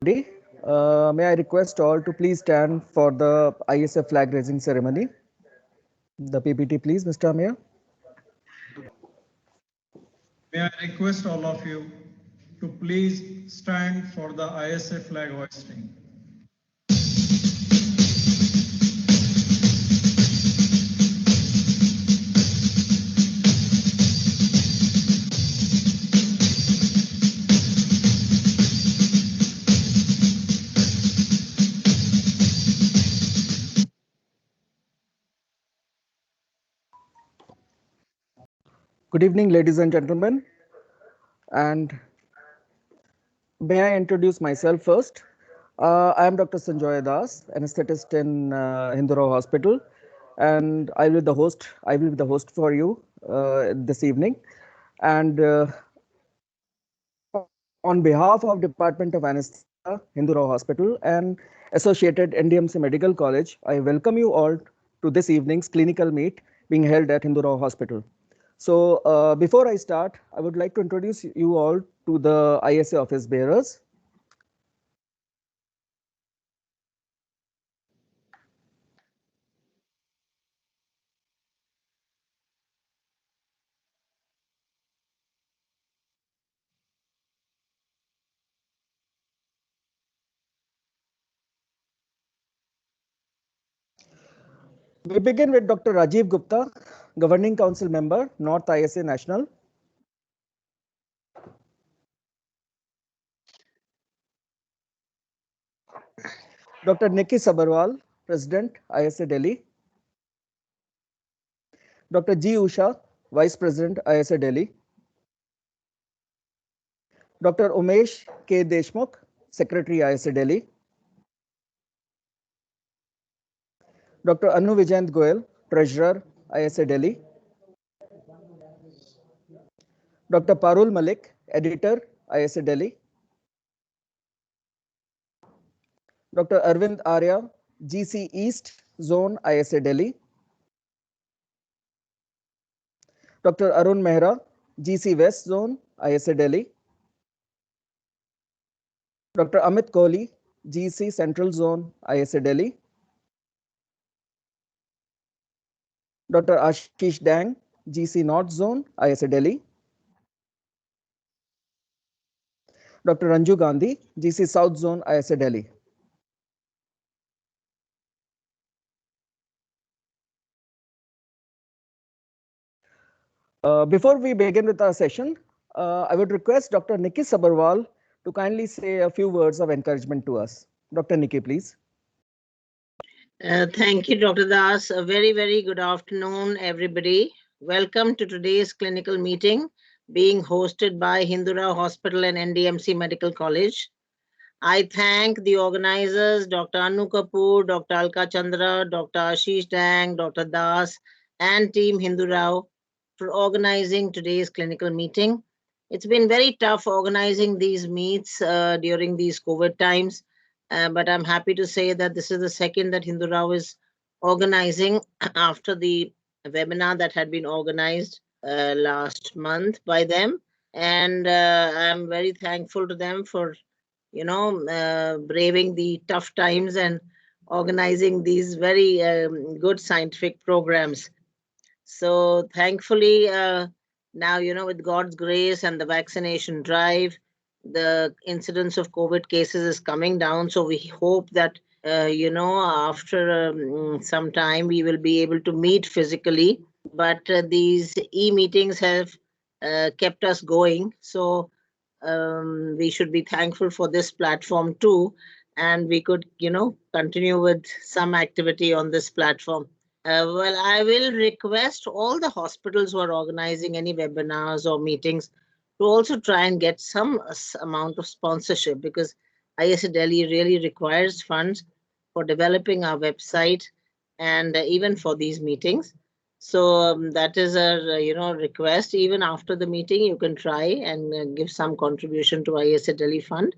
May I request all to please stand for the ISF flag raising ceremony. The PPT, please, Mr. Amir. May I request all of you to please stand for the ISF flag hoisting. Good evening, ladies and gentlemen. And may I introduce myself first? I am Dr. Sanjoy Das, anesthetist in Hindurao Hospital, and I will be the host. I will be the host for you this evening. And on behalf of Department of Anesthesia, Hindurao Hospital, and associated NDMC Medical College, I welcome you all to this evening's clinical meet being held at Hindurao Hospital. So before I start, I would like to introduce you all to the ISA office bearers. We begin with Dr. Rajiv Gupta, Governing Council Member, North ISA National. Dr. Nikki Sabharwal, President, ISA Delhi. Dr. G. Usha, Vice President, ISA Delhi. Dr. Umesh K. Deshmukh, Secretary, ISA Delhi. Dr. Anu Vijayant Goyal, Treasurer, ISA Delhi. Dr. Parul Malik, Editor, ISA Delhi. Dr. Arvind Arya, GC East Zone, ISA Delhi. Dr. Arun Mehra, GC West Zone, ISA Delhi. Dr. Amit Kohli, GC Central Zone, ISA Delhi. Dr. Ashish Dang, GC North Zone, ISA Delhi. Dr. Ranju Gandhi, GC South Zone, ISA Delhi. Before we begin with our session, I would request Dr. Nikki Sabharwal to kindly say a few words of encouragement to us. Dr. Nikki, please. Thank you, Dr. Das. A very, very good afternoon, everybody. Welcome to today's clinical meeting being hosted by Hindurao Hospital and NDMC Medical College. I thank the organizers, Dr. Anu Kapoor, Dr. Alka Chandra, Dr. Ashish Dang, Dr. Das, and Team Hindurao for organizing today's clinical meeting. It's been very tough organizing these meets during these COVID times, but I'm happy to say that this is the second that Hindurao is organizing after the webinar that had been organized last month by them. And I'm very thankful to them for braving the tough times and organizing these very good scientific programs. So thankfully, now, with God's grace and the vaccination drive, the incidence of COVID cases is coming down. So we hope that, after some time, we will be able to meet physically. But these e-meetings have kept us going. So we should be thankful for this platform too. And we could, continue with some activity on this platform. Well, I will request all the hospitals who are organizing any webinars or meetings to also try and get some amount of sponsorship, because ISA Delhi really requires funds for developing our website and even for these meetings. So that is a request. Even after the meeting, you can try and give some contribution to ISA Delhi Fund.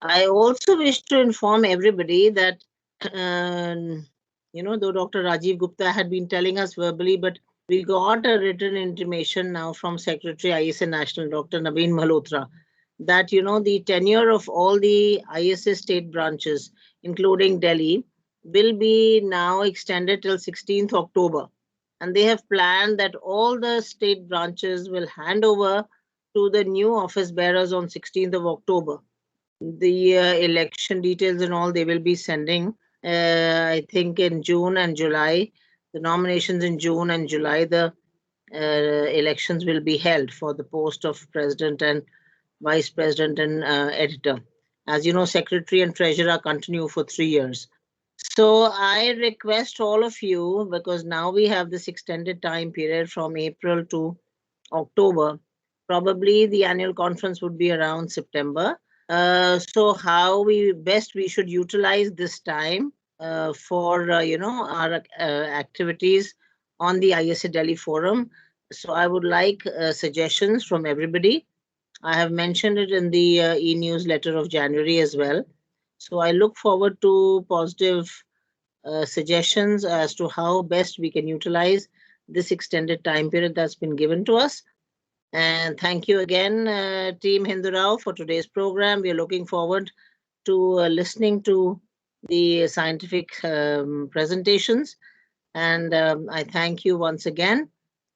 I also wish to inform everybody that though Dr. Rajiv Gupta had been telling us verbally, but we got a written intimation now from Secretary ISA National, Dr. Naveen Malhotra, that, the tenure of all the ISS state branches, including Delhi, will be now extended till 16th October. And they have planned that all the state branches will hand over to the new office bearers on 16th of October. The election details and all they will be sending, I think, in June and July. The nominations in June and July, the elections will be held for the post of president and vice president and editor. As you know, secretary and treasurer continue for 3 years. So I request all of you, because now we have this extended time period from April to October. Probably the annual conference would be around September. So how we should utilize this time for our activities on the ISA Delhi forum. So I would like suggestions from everybody. I have mentioned it in the e-newsletter of January as well. So I look forward to positive suggestions as to how best we can utilize this extended time period that's been given to us. And thank you again, Team Hindu Rao, for today's program. We are looking forward to listening to the scientific presentations. And I thank you once again.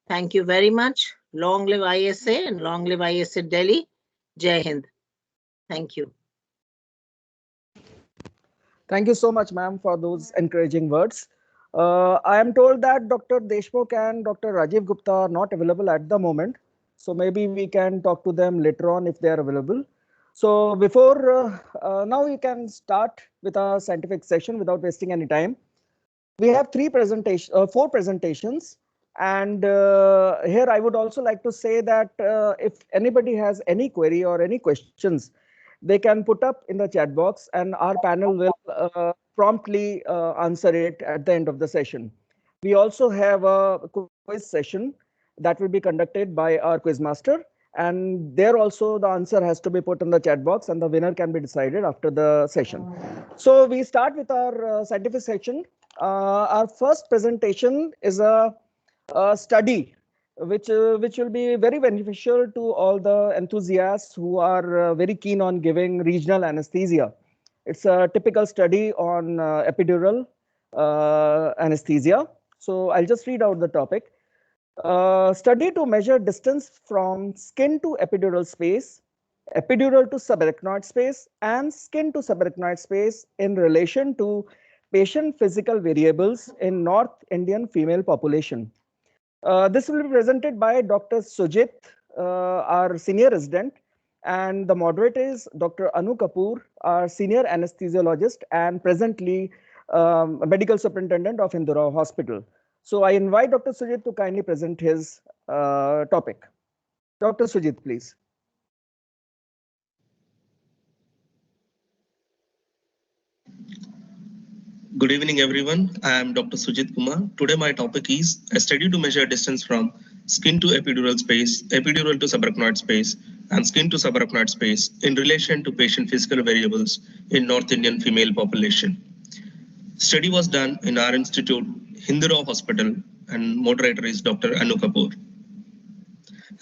Thank you very much. Long live ISA and long live ISA Delhi. Jai Hind. Thank you. Thank you so much, ma'am, for those encouraging words. I am told that Dr. Deshmukh and Dr. Rajiv Gupta are not available at the moment. So maybe we can talk to them later on if they are available. So before now we can start with our scientific session without wasting any time. We have four presentations. And here I would also like to say that if anybody has any query or any questions, they can put up in the chat box and our panel will promptly answer it at the end of the session. We also have a quiz session that will be conducted by our quiz master. And there also the answer has to be put in the chat box and the winner can be decided after the session. So we start with our scientific section. Our first presentation is a study which will be very beneficial to all the enthusiasts who are very keen on giving regional anesthesia. It's a typical study on epidural anesthesia. So I'll just read out the topic. Study to measure distance from skin to epidural space, epidural to subarachnoid space, and skin to subarachnoid space in relation to patient physical variables in North Indian female population. This will be presented by Dr. Sujit, our senior resident, and the moderator is Dr. Anu Kapoor, our senior anesthesiologist and presently medical superintendent of Hindu Rao Hospital. So I invite Dr. Sujit to kindly present his topic. Dr. Sujit, please. Good evening, everyone. I am Dr. Sujit Kumar. Today, my topic is a study to measure distance from skin to epidural space, epidural to subarachnoid space, and skin to subarachnoid space in relation to patient physical variables in North Indian female population. Study was done in our institute, Hindu Rao Hospital, and moderator is Dr. Anu Kapoor.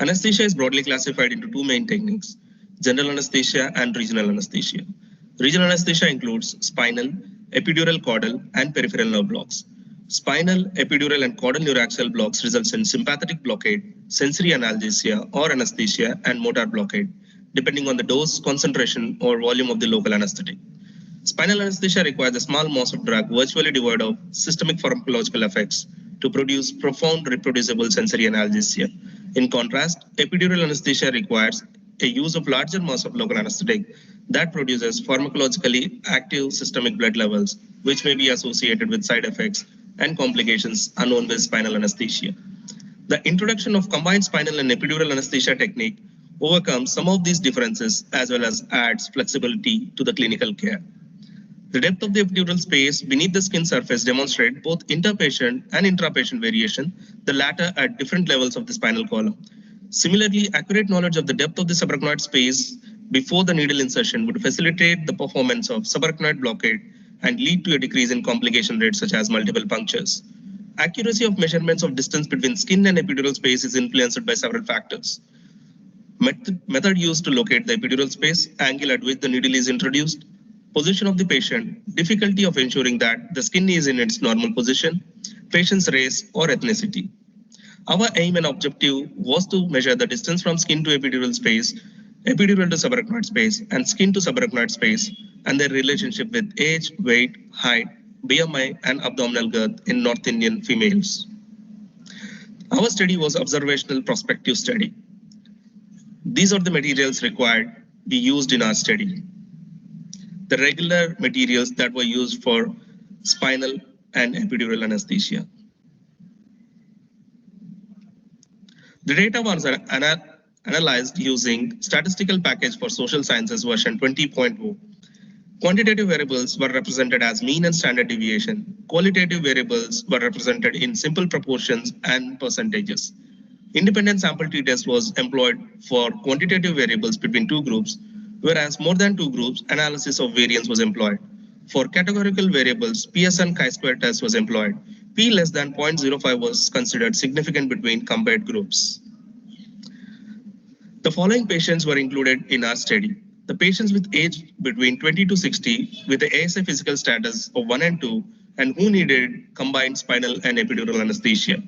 Anesthesia is broadly classified into two main techniques, general anesthesia and regional anesthesia. Regional anesthesia includes spinal, epidural caudal, and peripheral nerve blocks. Spinal, epidural, and caudal neuraxial blocks results in sympathetic blockade, sensory analgesia or anesthesia, and motor blockade, depending on the dose, concentration, or volume of the local anesthetic. Spinal anesthesia requires a small mass of drug virtually devoid of systemic pharmacological effects to produce profound reproducible sensory analgesia. In contrast, epidural anesthesia requires a use of larger mass of local anesthetic that produces pharmacologically active systemic blood levels, which may be associated with side effects and complications unknown with spinal anesthesia. The introduction of combined spinal and epidural anesthesia technique overcomes some of these differences as well as adds flexibility to the clinical care. The depth of the epidural space beneath the skin surface demonstrates both interpatient and intrapatient variation, the latter at different levels of the spinal column. Similarly, accurate knowledge of the depth of the subarachnoid space before the needle insertion would facilitate the performance of subarachnoid blockade and lead to a decrease in complication rates such as multiple punctures. Accuracy of measurements of distance between skin and epidural space is influenced by several factors. Method used to locate the epidural space, angle at which the needle is introduced, position of the patient, difficulty of ensuring that the skin is in its normal position, patient's race or ethnicity. Our aim and objective was to measure the distance from skin to epidural space, epidural to subarachnoid space, and skin to subarachnoid space, and their relationship with age, weight, height, BMI, and abdominal girth in North Indian females. Our study was observational prospective study. These are the materials required we used in our study. The regular materials that were used for spinal and epidural anesthesia. The data was analyzed using statistical package for social sciences version 20.0. Quantitative variables were represented as mean and standard deviation. Qualitative variables were represented in simple proportions and percentages. Independent sample t-test was employed for quantitative variables between two groups, whereas more than two groups, analysis of variance was employed. For categorical variables, Pearson chi-square test was employed. P less than 0.05 was considered significant between compared groups. The following patients were included in our study. The patients with age between 20 to 60 with the ASA physical status of 1 and 2 and who needed combined spinal and epidural anesthesia.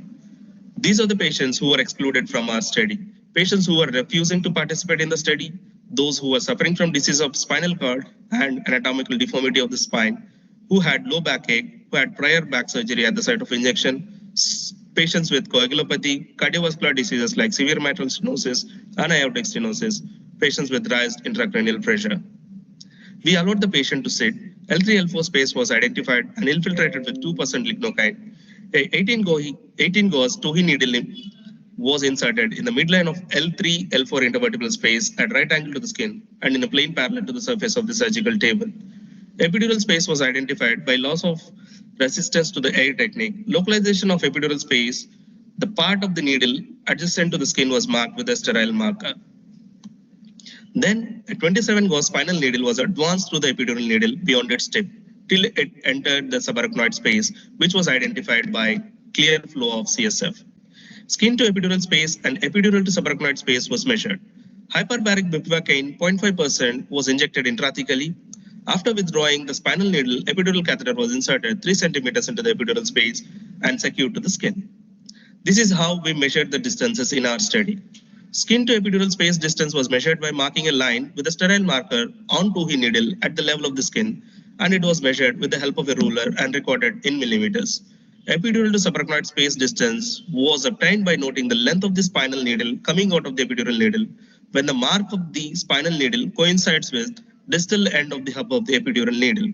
These are the patients who were excluded from our study. Patients who were refusing to participate in the study, those who were suffering from disease of spinal cord and anatomical deformity of the spine, who had low backache, who had prior back surgery at the site of injection, patients with coagulopathy, cardiovascular diseases like severe mitral stenosis and aortic stenosis, patients with raised intracranial pressure. We allowed the patient to sit. L3, L4 space was identified and infiltrated with 2% lignocaine. A 18 gauge Tohi needle was inserted in the midline of L3, L4 intervertebral space at right angle to the skin and in a plane parallel to the surface of the surgical table. Epidural space was identified by loss of resistance to the air technique. Localization of epidural space, the part of the needle adjacent to the skin was marked with a sterile marker. Then a 27 gauge spinal needle was advanced through the epidural needle beyond its tip till it entered the subarachnoid space, which was identified by clear flow of CSF. Skin to epidural space and epidural to subarachnoid space was measured. Hyperbaric bupivacaine 0.5% was injected intrathecally. After withdrawing the spinal needle, epidural catheter was inserted 3 centimeters into the epidural space and secured to the skin. This is how we measured the distances in our study. Skin to epidural space distance was measured by marking a line with a sterile marker on Tohi needle at the level of the skin, and it was measured with the help of a ruler and recorded in millimeters. Epidural to subarachnoid space distance was obtained by noting the length of the spinal needle coming out of the epidural needle when the mark of the spinal needle coincides with distal end of the hub of the epidural needle.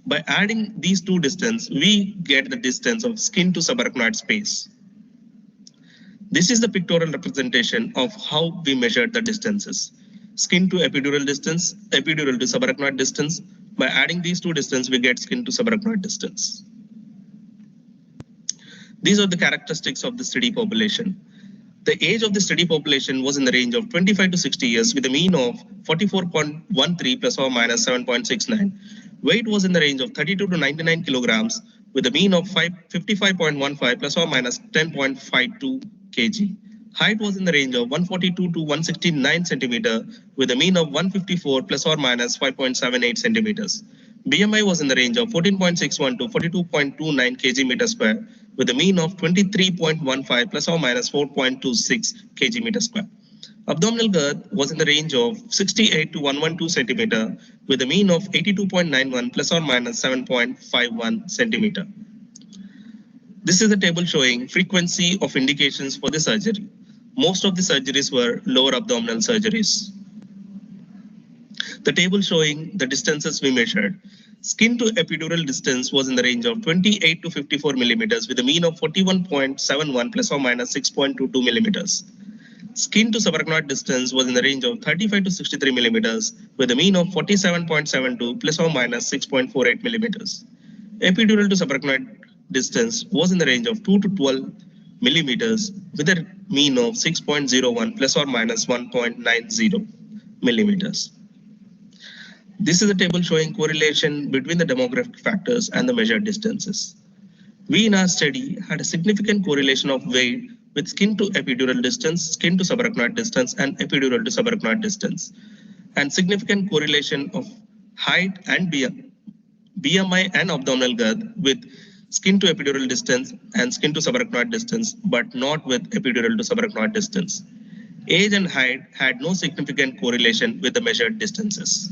By adding these two distances, we get the distance of skin to subarachnoid space. This is the pictorial representation of how we measured the distances. Skin to epidural distance, epidural to subarachnoid distance. By adding these two distances, we get skin to subarachnoid distance. These are the characteristics of the study population. The age of the study population was in the range of 25 to 60 years with a mean of 44.13 plus or minus 7.69. Weight was in the range of 32 to 99 kilograms with a mean of 55.15 plus or minus 10.52 kg. Height was in the range of 142 to 169 centimeter with a mean of 154 plus or minus 5.78 centimeters. BMI was in the range of 14.61 to 42.29 kg meter square with a mean of 23.15 plus or minus 4.26 kg meter square. Abdominal girth was in the range of 68 to 112 centimeter with a mean of 82.91 plus or minus 7.51 centimeter. This is a table showing frequency of indications for the surgery. Most of the surgeries were lower abdominal surgeries. The table showing the distances we measured. Skin to epidural distance was in the range of 28 to 54 millimeters with a mean of 41.71 plus or minus 6.22 millimeters. Skin to subarachnoid distance was in the range of 35 to 63 millimeters with a mean of 47.72 plus or minus 6.48 millimeters. Epidural to subarachnoid distance was in the range of 2 to 12 millimeters with a mean of 6.01 plus or minus 1.90 millimeters. This is a table showing correlation between the demographic factors and the measured distances. We in our study had a significant correlation of weight with skin to epidural distance, skin to subarachnoid distance, and epidural to subarachnoid distance, and significant correlation of height and BMI and abdominal girth with skin to epidural distance and skin to subarachnoid distance, but not with epidural to subarachnoid distance. Age and height had no significant correlation with the measured distances.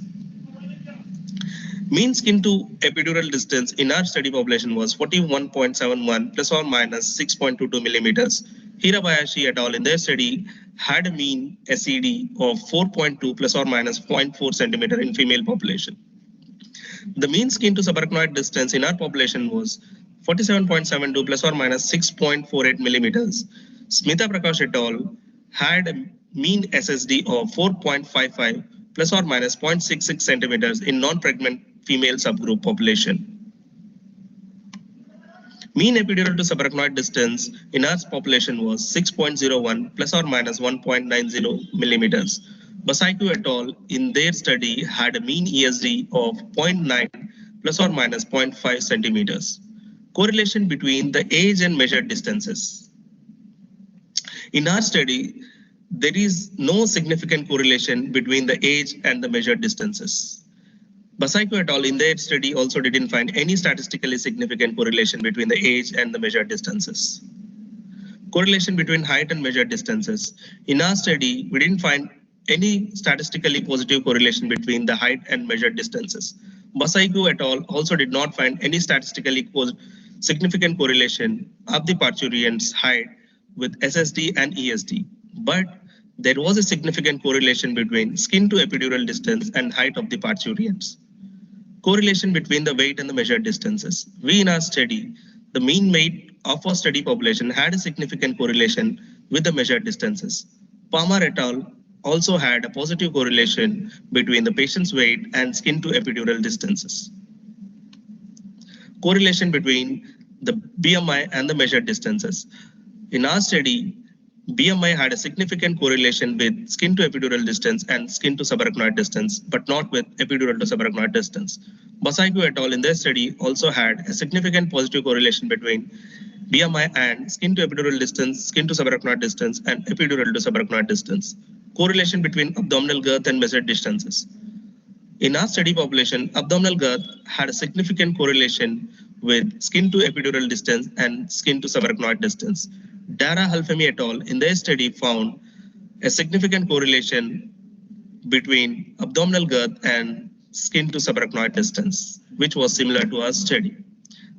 Mean skin to epidural distance in our study population was 41.71 plus or minus 6.22 millimeters. Hirabayashi et al. In their study had a mean SED of 4.2 plus or minus 0.4 centimeter in female population. The mean skin to subarachnoid distance in our population was 47.72 plus or minus 6.48 millimeters. Smita Prakash et al. Had a mean SSD of 4.55 plus or minus 0.66 centimeters in non-pregnant female subgroup population. Mean epidural to subarachnoid distance in our population was 6.01 plus or minus 1.90 millimeters. Basaiku et al. In their study had a mean ESD of 0.9 plus or minus 0.5 centimeters. Correlation between the age and measured distances. In our study, there is no significant correlation between the age and the measured distances. Basaiku et al. In their study also didn't find any statistically significant correlation between the age and the measured distances. Correlation between height and measured distances. In our study, we didn't find any statistically positive correlation between the height and measured distances. Basaiku et al. Also did not find any statistically significant correlation of the parturient's height with SSD and ESD. But there was a significant correlation between skin to epidural distance and height of the parturients. Correlation between the weight and the measured distances. We in our study, the mean weight of our study population had a significant correlation with the measured distances. Palmer et al. Also had a positive correlation between the patient's weight and skin to epidural distances. Correlation between the BMI and the measured distances. In our study, BMI had a significant correlation with skin to epidural distance and skin to subarachnoid distance, but not with epidural to subarachnoid distance. Basaiku et al. In their study also had a significant positive correlation between BMI and skin to epidural distance, skin to subarachnoid distance, and epidural to subarachnoid distance. Correlation between abdominal girth and measured distances. In our study population, abdominal girth had a significant correlation with skin to epidural distance and skin to subarachnoid distance. Dara Halfemi et al. In their study found a significant correlation between abdominal girth and skin to subarachnoid distance, which was similar to our study.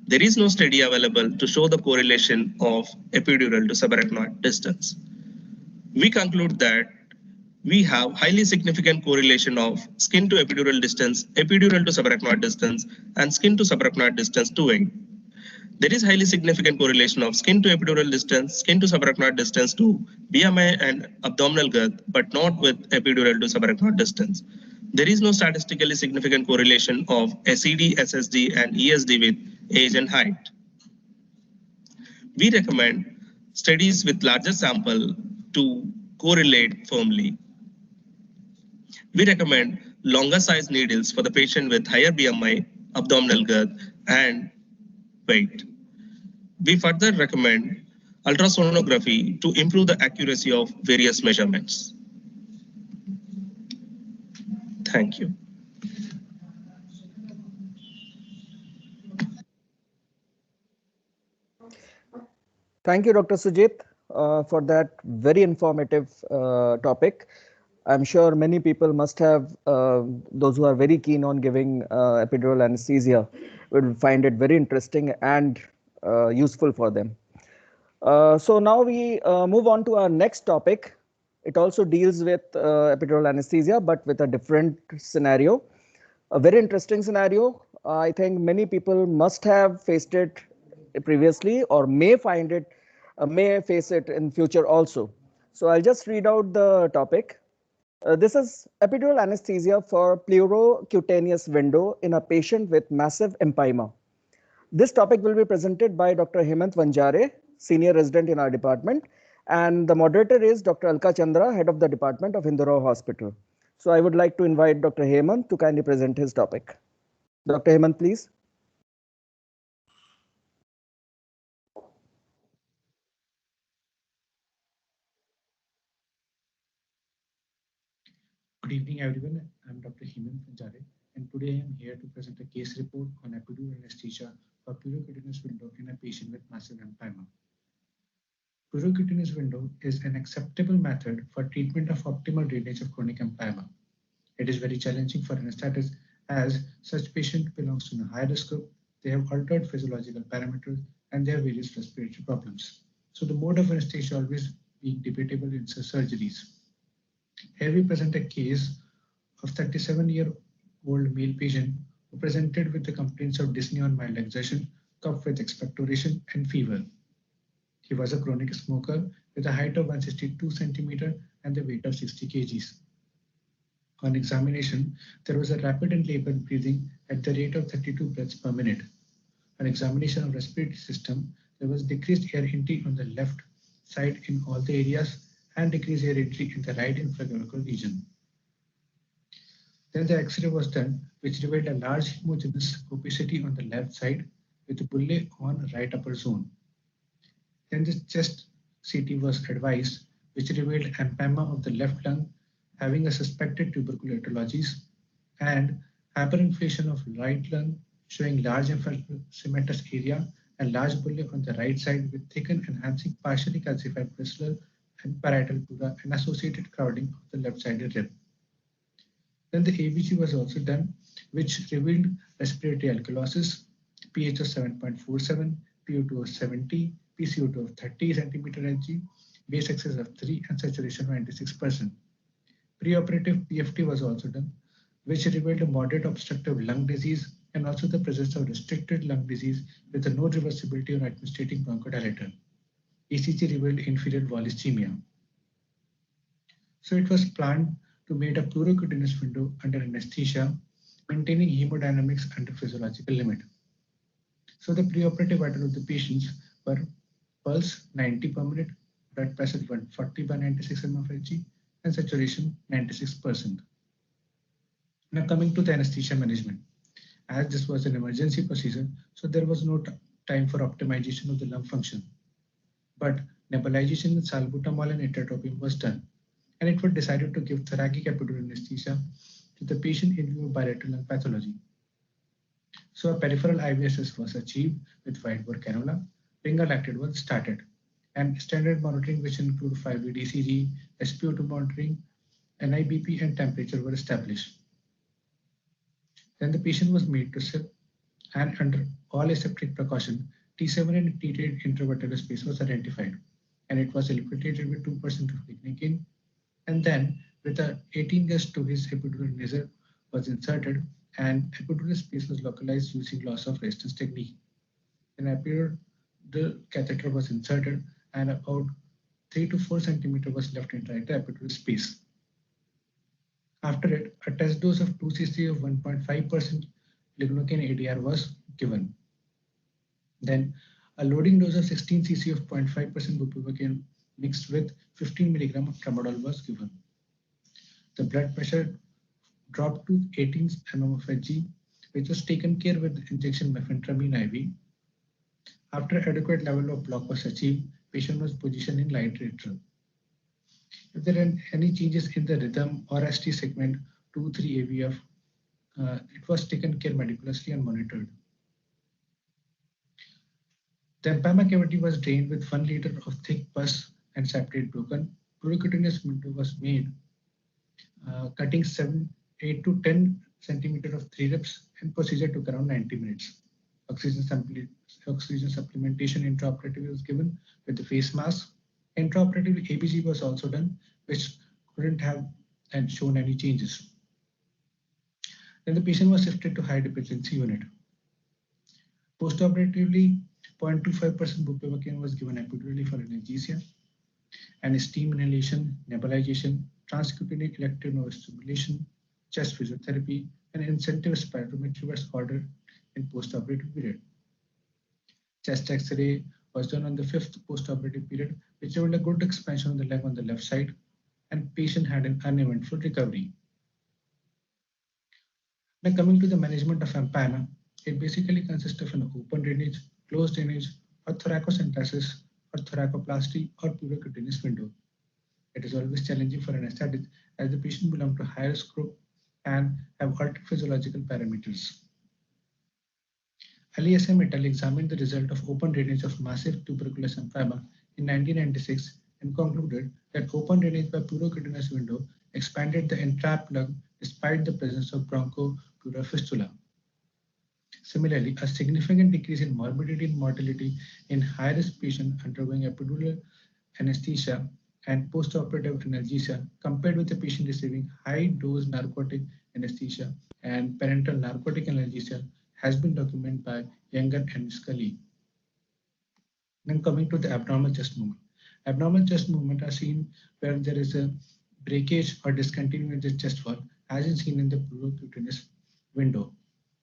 There is no study available to show the correlation of epidural to subarachnoid distance. We conclude that we have highly significant correlation of skin to epidural distance, epidural to subarachnoid distance, and skin to subarachnoid distance to weight. There is highly significant correlation of skin to epidural distance, skin to subarachnoid distance to BMI and abdominal girth, but not with epidural to subarachnoid distance. There is no statistically significant correlation of SED, SSD, and ESD with age and height. We recommend studies with larger sample to correlate firmly. We recommend longer size needles for the patient with higher BMI, abdominal girth, and weight. We further recommend ultrasonography to improve the accuracy of various measurements. Thank you. Thank you, Dr. Sujit, for that very informative topic. I'm sure many people must have, those who are very keen on giving epidural anesthesia will find it very interesting and useful for them. So now we move on to our next topic. It also deals with epidural anesthesia, but with a different scenario. A very interesting scenario. I think many people must have faced it previously or may find it, may face it in future also. So I'll just read out the topic. This is epidural anesthesia for pleurocutaneous window in a patient with massive empyema. This topic will be presented by Dr. Hemant Vanjare, senior resident in our department, and the moderator is Dr. Alka Chandra, head of the department of Indore Hospital. So I would like to invite Dr. Hemant to kindly present his topic. Dr. Hemant, please. evening, everyone. I'm Dr. Hemant Panjare, and today I am here to present a case report on epidural anesthesia for pleurocutaneous window in a patient with massive empyema. Pleurocutaneous window is an acceptable method for treatment of optimal drainage of chronic empyema. It is very challenging for anesthetists as such patient belongs to a high risk group. They have altered physiological parameters and they have various respiratory problems. So the mode of anesthesia always being debatable in such surgeries. Here we present a case of 37-year-old male patient who presented with the complaints of dyspnea on mild exertion, cough with expectoration, and fever. He was a chronic smoker with a height of 162 centimeter and the weight of 60 kgs. On examination, there was a rapid and labored breathing at the rate of 32 breaths per minute. On examination of respiratory system, there was decreased air intake on the left side in all the areas and decreased air entry in the right infragastric region. Then the X-ray was done, which revealed a large homogeneous opacity on the left side with a bulle on right upper zone. Then the chest CT was advised, which revealed empyema of the left lung having a suspected tubercular etiologies and hyperinflation of right lung showing large emphysematous area and large bulle on the right side with thickened enhancing partially calcified basilar and parietal pleura and associated crowding of the left-sided rib. Then the ABG was also done, which revealed respiratory alkalosis, pH of 7.47, PO2 of 70, PCO2 of 30 centimeter Hg, base excess of 3, and saturation of 96%. Preoperative PFT was also done, which revealed a moderate obstructive lung disease and also the presence of restricted lung disease with a no reversibility on administrating bronchodilator. ECG revealed inferior wall ischemia. So it was planned to make a pleurocutaneous window under anesthesia, maintaining hemodynamics under physiological limit. So the preoperative vital of the patients were pulse 90 per minute, blood pressure 140 by 96 mmHg, and saturation 96%. Now coming to the anesthesia management. As this was an emergency procedure, so there was no time for optimization of the lung function. But nebulization with salbutamol and etitropium was done, and it was decided to give thoracic epidural anesthesia to the patient in view of bilateral lung pathology. So a peripheral IVSS was achieved with wide bore cannula, ringer lactate was started, and standard monitoring which include 5V DCG, SpO2 monitoring, NIBP and temperature were established. Then the patient was made to sip, and under all aseptic precaution, T7 and T8 intravertebral space was identified, and it was eliminated with 2% of lignin, and then with a 18 gauge to his epidural laser was inserted, and epidural space was localized using loss of resistance technique. An epidural catheter was inserted, and about 3 to 4 centimeter was left inside the epidural space. After it, a test dose of 2 cc of 1.5% lignocaine ADR was given. Then a loading dose of 16 cc of 0.5% bupivacaine mixed with 15 milligram of tramadol was given. The blood pressure dropped to 18 mm of Hg, which was taken care with injection mefentramin IV. After adequate level of block was achieved, patient was positioned in light atrial. If there are any changes in the rhythm or ST segment 2-3 AVF, it was taken care meticulously and monitored. The empyema cavity was drained with 1 liter of thick pus and septate broken. Pleurocutaneous window was made, cutting 8 to 10 centimeter of 3 ribs, and procedure took around 90 minutes. Oxygen supplementation intraoperatively was given with the face mask. Intraoperative ABG was also done, which couldn't have and shown any changes. Then the patient was shifted to high dependency unit. Postoperatively, 0.25% bupivacaine was given epidurally for analgesia, and steam inhalation, nebulization, transcutaneous elective neurostimulation, chest physiotherapy, and incentive spirometry was ordered in postoperative period. Chest X-ray was done on the 5th postoperative period, which showed a good expansion of the leg on the left side, and patient had an uneventful recovery. Now coming to the management of empyema, it basically consists of an open drainage, closed drainage, or thoracocentesis, or thoracoplasty, or pleurocutaneous window. It is always challenging for anesthetist as the patient belong to high risk group and have altered physiological parameters. Ali S. M. et al. Examined the result of open drainage of massive tuberculous emphysema in 1996 and concluded that open drainage by pleurocutinous window expanded the entrapped lung despite the presence of bronchopleural fistula. Similarly, a significant decrease in morbidity and mortality in high-risk patients undergoing epidural anesthesia and postoperative analgesia compared with the patient receiving high-dose narcotic anesthesia and parenteral narcotic analgesia has been documented by Younger and Scully. Then coming to the abnormal chest movement. Abnormal chest movement are seen where there is a breakage or discontinuity in the chest wall, as is seen in the pleurocutinous window.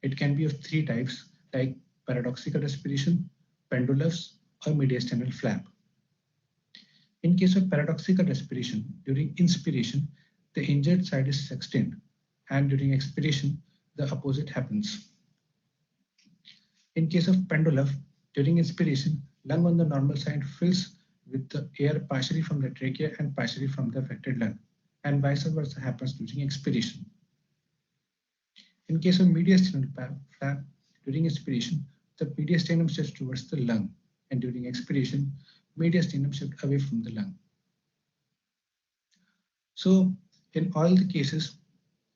It can be of three types, like paradoxical respiration, pendulous, or mediastinal flap. In case of paradoxical respiration, during inspiration, the injured side is sustained, and during expiration, the opposite happens. In case of pendulum, during inspiration, lung on the normal side fills with the air partially from the trachea and partially from the affected lung, and vice versa happens during expiration. In case of mediastinal flap, during inspiration, the mediastinum shifts towards the lung, and during expiration, mediastinum shifts away from the lung. So, in all the cases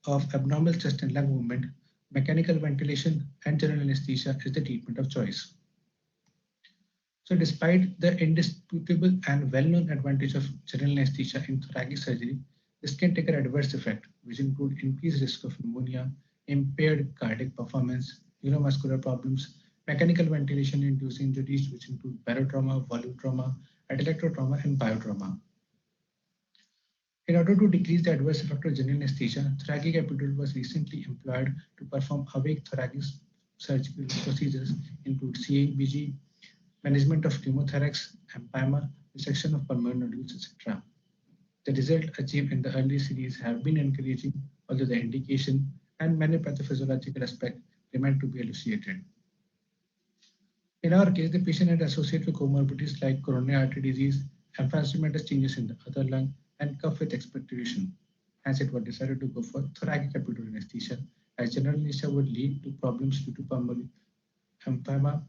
of abnormal chest and lung movement, mechanical ventilation and general anesthesia is the treatment of choice. So despite the indisputable and well-known advantage of general anesthesia in thoracic surgery, this can take an adverse effect, which include increased risk of pneumonia, impaired cardiac performance, neuromuscular problems, mechanical ventilation-induced injuries, which include barotrauma, volume trauma, atelectrotrauma, and biotrauma. In order to decrease the adverse effect of general anesthesia, thoracic epidural was recently employed to perform awake thoracic surgical procedures, include CABG, management of pneumothorax, empyema, resection of pulmonary nodules, etc. The results achieved in the early series have been encouraging, although the indication and many pathophysiological aspects remain to be elucidated. In our case, the patient had associated with comorbidities like coronary artery disease, emphysematous changes in the other lung, and cough with expectoration. Hence, it was decided to go for thoracic epidural anesthesia, as general anesthesia would lead to problems due to pulmonary empyema,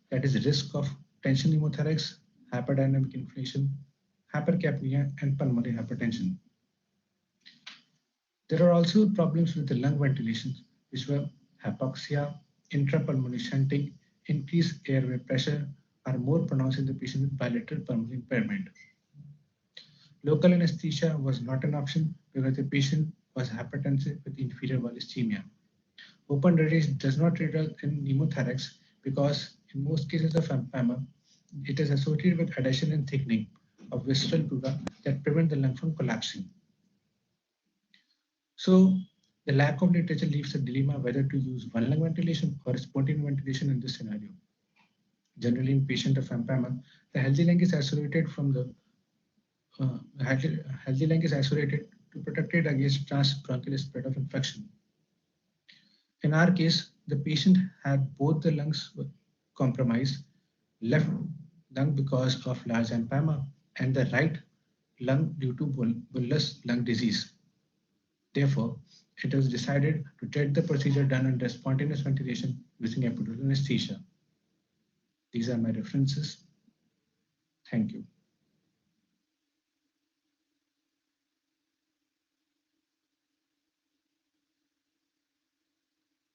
that is risk of tension pneumothorax, hyperdynamic inflation, hypercapnia, and pulmonary hypertension. There are also problems with the lung ventilation, which were hypoxia, intrapulmonary shunting, increased airway pressure are more pronounced in the patient with bilateral pulmonary impairment. Local anesthesia was not an option because the patient was hypertensive with inferior wall ischemia. Open drainage does not result in pneumothorax because in most cases of empyema, it is associated with adhesion and thickening of visceral pleura that prevent the lung from collapsing. So the lack of literature leaves a dilemma whether to use one lung ventilation or spontaneous ventilation in this scenario. Generally, in patient of empyema, the healthy lung is isolated from the healthy lung is isolated to protect it against transbronchial spread of infection. In our case, the patient had both the lungs compromised, left lung because of large empyema and the right lung due to bullous lung disease. Therefore, it was decided to treat the procedure done under spontaneous ventilation using epidural anesthesia. These are my references. Thank you.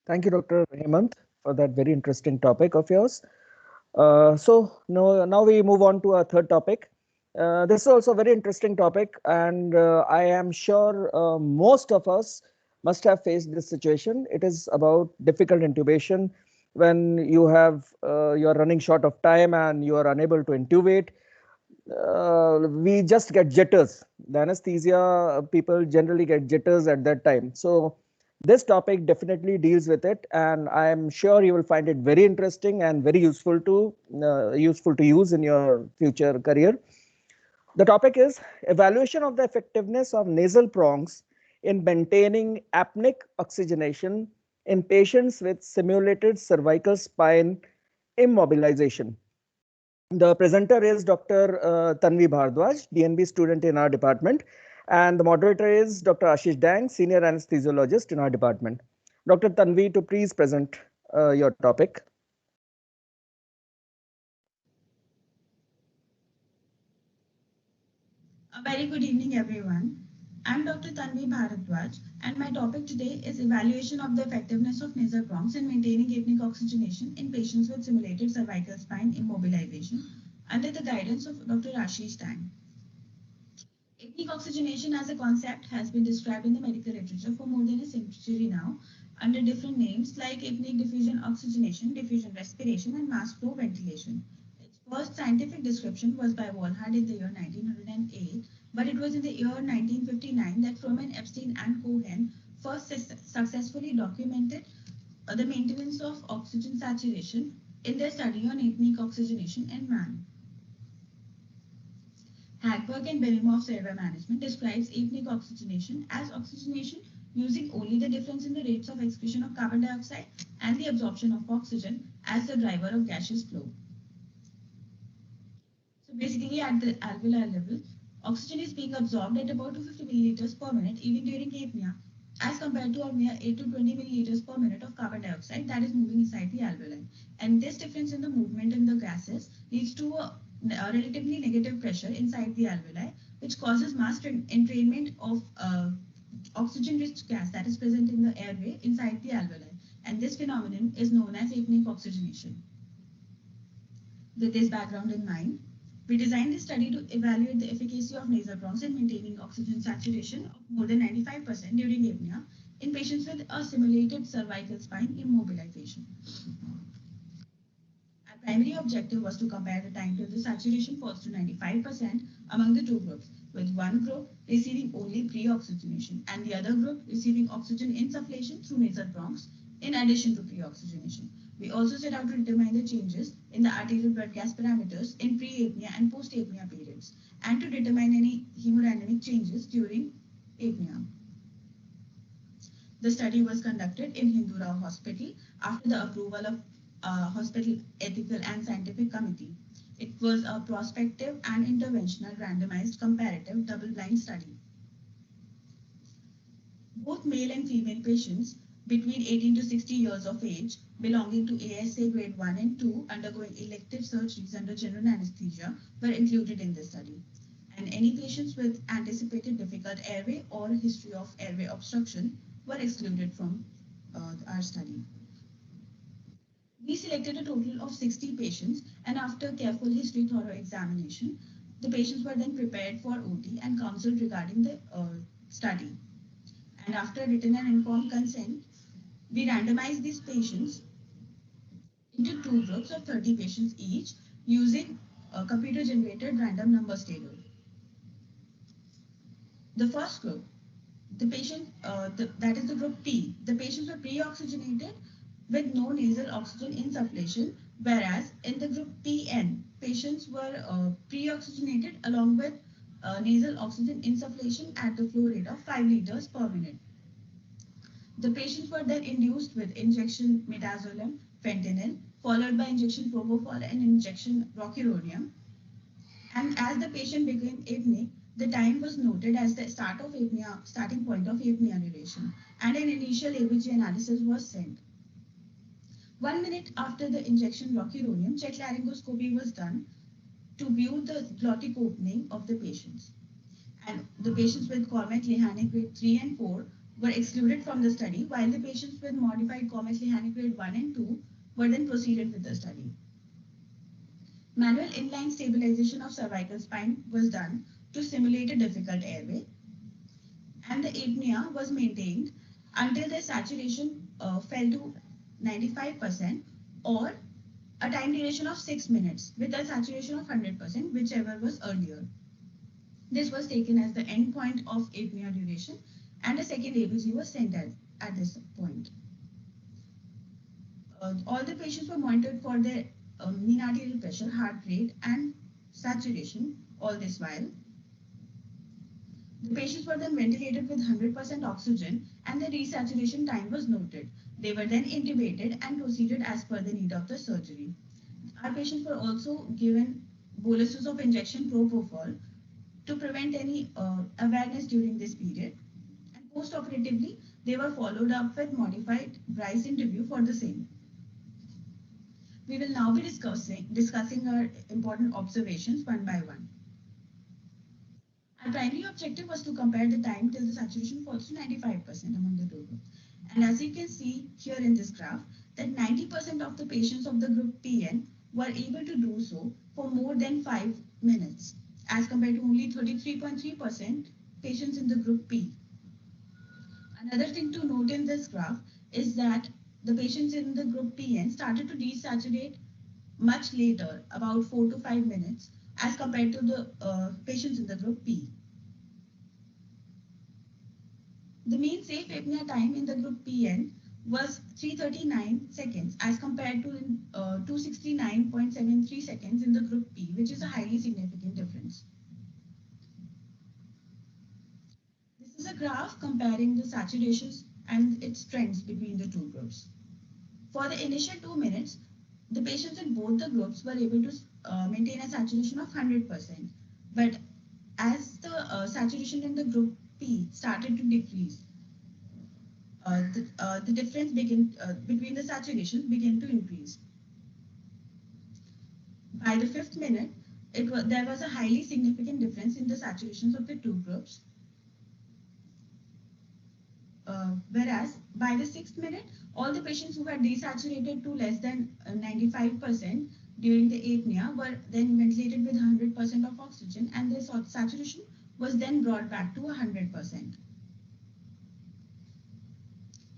Thank you, Dr. Hemant, for that very interesting topic of yours. So now we move on to our third topic. This is also a very interesting topic, and I am sure most of us must have faced this situation. It is about difficult intubation when you are running short of time and you are unable to intubate. We just get jitters. The anesthesia people generally get jitters at that time. So this topic definitely deals with it, and I am sure you will find it very interesting and very useful to use in your future career. The topic is evaluation of the effectiveness of nasal prongs in maintaining apneic oxygenation in patients with simulated cervical spine immobilization. The presenter is Dr. Tanvi Bhardwaj, DNB student in our department, And the moderator is Dr. Ashish Dang, Senior Anesthesiologist in our department. Dr. Tanvi, to please present your topic. A very good evening, everyone. I'm Dr. Tanvi Bharadwaj, and my topic today is evaluation of the effectiveness of nasal prongs in maintaining apneic oxygenation in patients with simulated cervical spine immobilization under the guidance of Dr. Ashish Dang. Apneic oxygenation as a concept has been described in the medical literature for more than a century now under different names like apneic diffusion oxygenation, diffusion respiration, and mask flow ventilation. Its first scientific description was by Walhard in the year 1908, but it was in the year 1959 that Frohman, Epstein, and Cohen first successfully documented the maintenance of oxygen saturation in their study on apneic oxygenation in man. Hagberg and Benimoff survey management describes apneic oxygenation as oxygenation using only the difference in the rates of excretion of carbon dioxide and the absorption of oxygen as the driver of gaseous flow. So basically at the alveolar level, oxygen is being absorbed at about 250 milliliters per minute even during apnea as compared to a mere 8 to 20 milliliters per minute of carbon dioxide that is moving inside the alveoli. And this difference in the movement in the gases leads to a relatively negative pressure inside the alveoli, which causes mass entrainment of oxygen-rich gas that is present in the airway inside the alveoli. And this phenomenon is known as apneic oxygenation. With this background in mind, we designed this study to evaluate the efficacy of nasal prongs in maintaining oxygen saturation of more than 95% during apnea in patients with a simulated cervical spine immobilization. Our primary objective was to compare the time till the saturation falls to 95% among the two groups, with one group receiving only pre-oxygenation and the other group receiving oxygen insufflation through nasal prongs in addition to pre-oxygenation. We also set out to determine the changes in the arterial blood gas parameters in pre-apnea and post-apnea periods and to determine any hemodynamic changes during apnea. The study was conducted in Hindu Rao Hospital after the approval of Hospital Ethical and Scientific Committee. It was a prospective and interventional randomized comparative double-blind study. Both male and female patients between 18 to 60 years of age belonging to ASA grade 1 and 2 undergoing elective surgeries under general anesthesia were included in the study. And any patients with anticipated difficult airway or history of airway obstruction were excluded from our study. We selected a total of 60 patients, and after careful history thorough examination, the patients were then prepared for OT and counseled regarding the study. And after written and informed consent, we randomized these patients into two groups of 30 patients each using a computer-generated random numbers table. The first group, the patient, that is the group P, the patients were pre-oxygenated with no nasal oxygen insufflation, whereas in the group PN, patients were pre-oxygenated along with nasal oxygen insufflation at the flow rate of 5 liters per minute. The patients were then induced with injection midazolam, fentanyl, followed by injection propofol and injection rocuronium. And as the patient became apneic, the time was noted as the start of apnea, starting point of apnea duration, and an initial ABG analysis was sent. 1 minute after the injection rocuronium, check laryngoscopy was done to view the glottic opening of the patients. And the patients with Cormack-Lehane grade 3 and 4 were excluded from the study, while the patients with modified Cormack-Lehane grade 1 and 2 were then proceeded with the study. Manual inline stabilization of cervical spine was done to simulate a difficult airway, and the apnea was maintained until the saturation fell to 95% or a time duration of 6 minutes with a saturation of 100%, whichever was earlier. This was taken as the end point of apnea duration, and a second ABG was sent at this point. All the patients were monitored for their mean arterial pressure, heart rate, and saturation all this while. The patients were then ventilated with 100% oxygen, and the resaturation time was noted. They were then intubated and proceeded as per the need of the surgery. Our patients were also given boluses of injection propofol to prevent any awareness during this period. And post-operatively, they were followed up with modified Bryce interview for the same. We will now be discussing our important observations one by one. Our primary objective was to compare the time till the saturation falls to 95% among the two groups. And as you can see here in this graph, that 90% of the patients of the group PN were able to do so for more than 5 minutes, as compared to only 33.3% patients in the group P. Another thing to note in this graph is that the patients in the group PN started to desaturate much later, about 4 to 5 minutes, as compared to the patients in the group P. The mean safe apnea time in the group PN was 339 seconds as compared to 269.73 seconds in the group P, which is a highly significant difference. This is a graph comparing the saturations and its trends between the two groups. For the initial 2 minutes, the patients in both the groups were able to maintain a saturation of 100%. But as the saturation in the group P started to decrease, the difference between the saturations began to increase. By the 5th minute, there was a highly significant difference in the saturations of the two groups. Whereas by the 6th minute, all the patients who had desaturated to less than 95% during the apnea were then ventilated with 100% of oxygen, and their saturation was then brought back to 100%.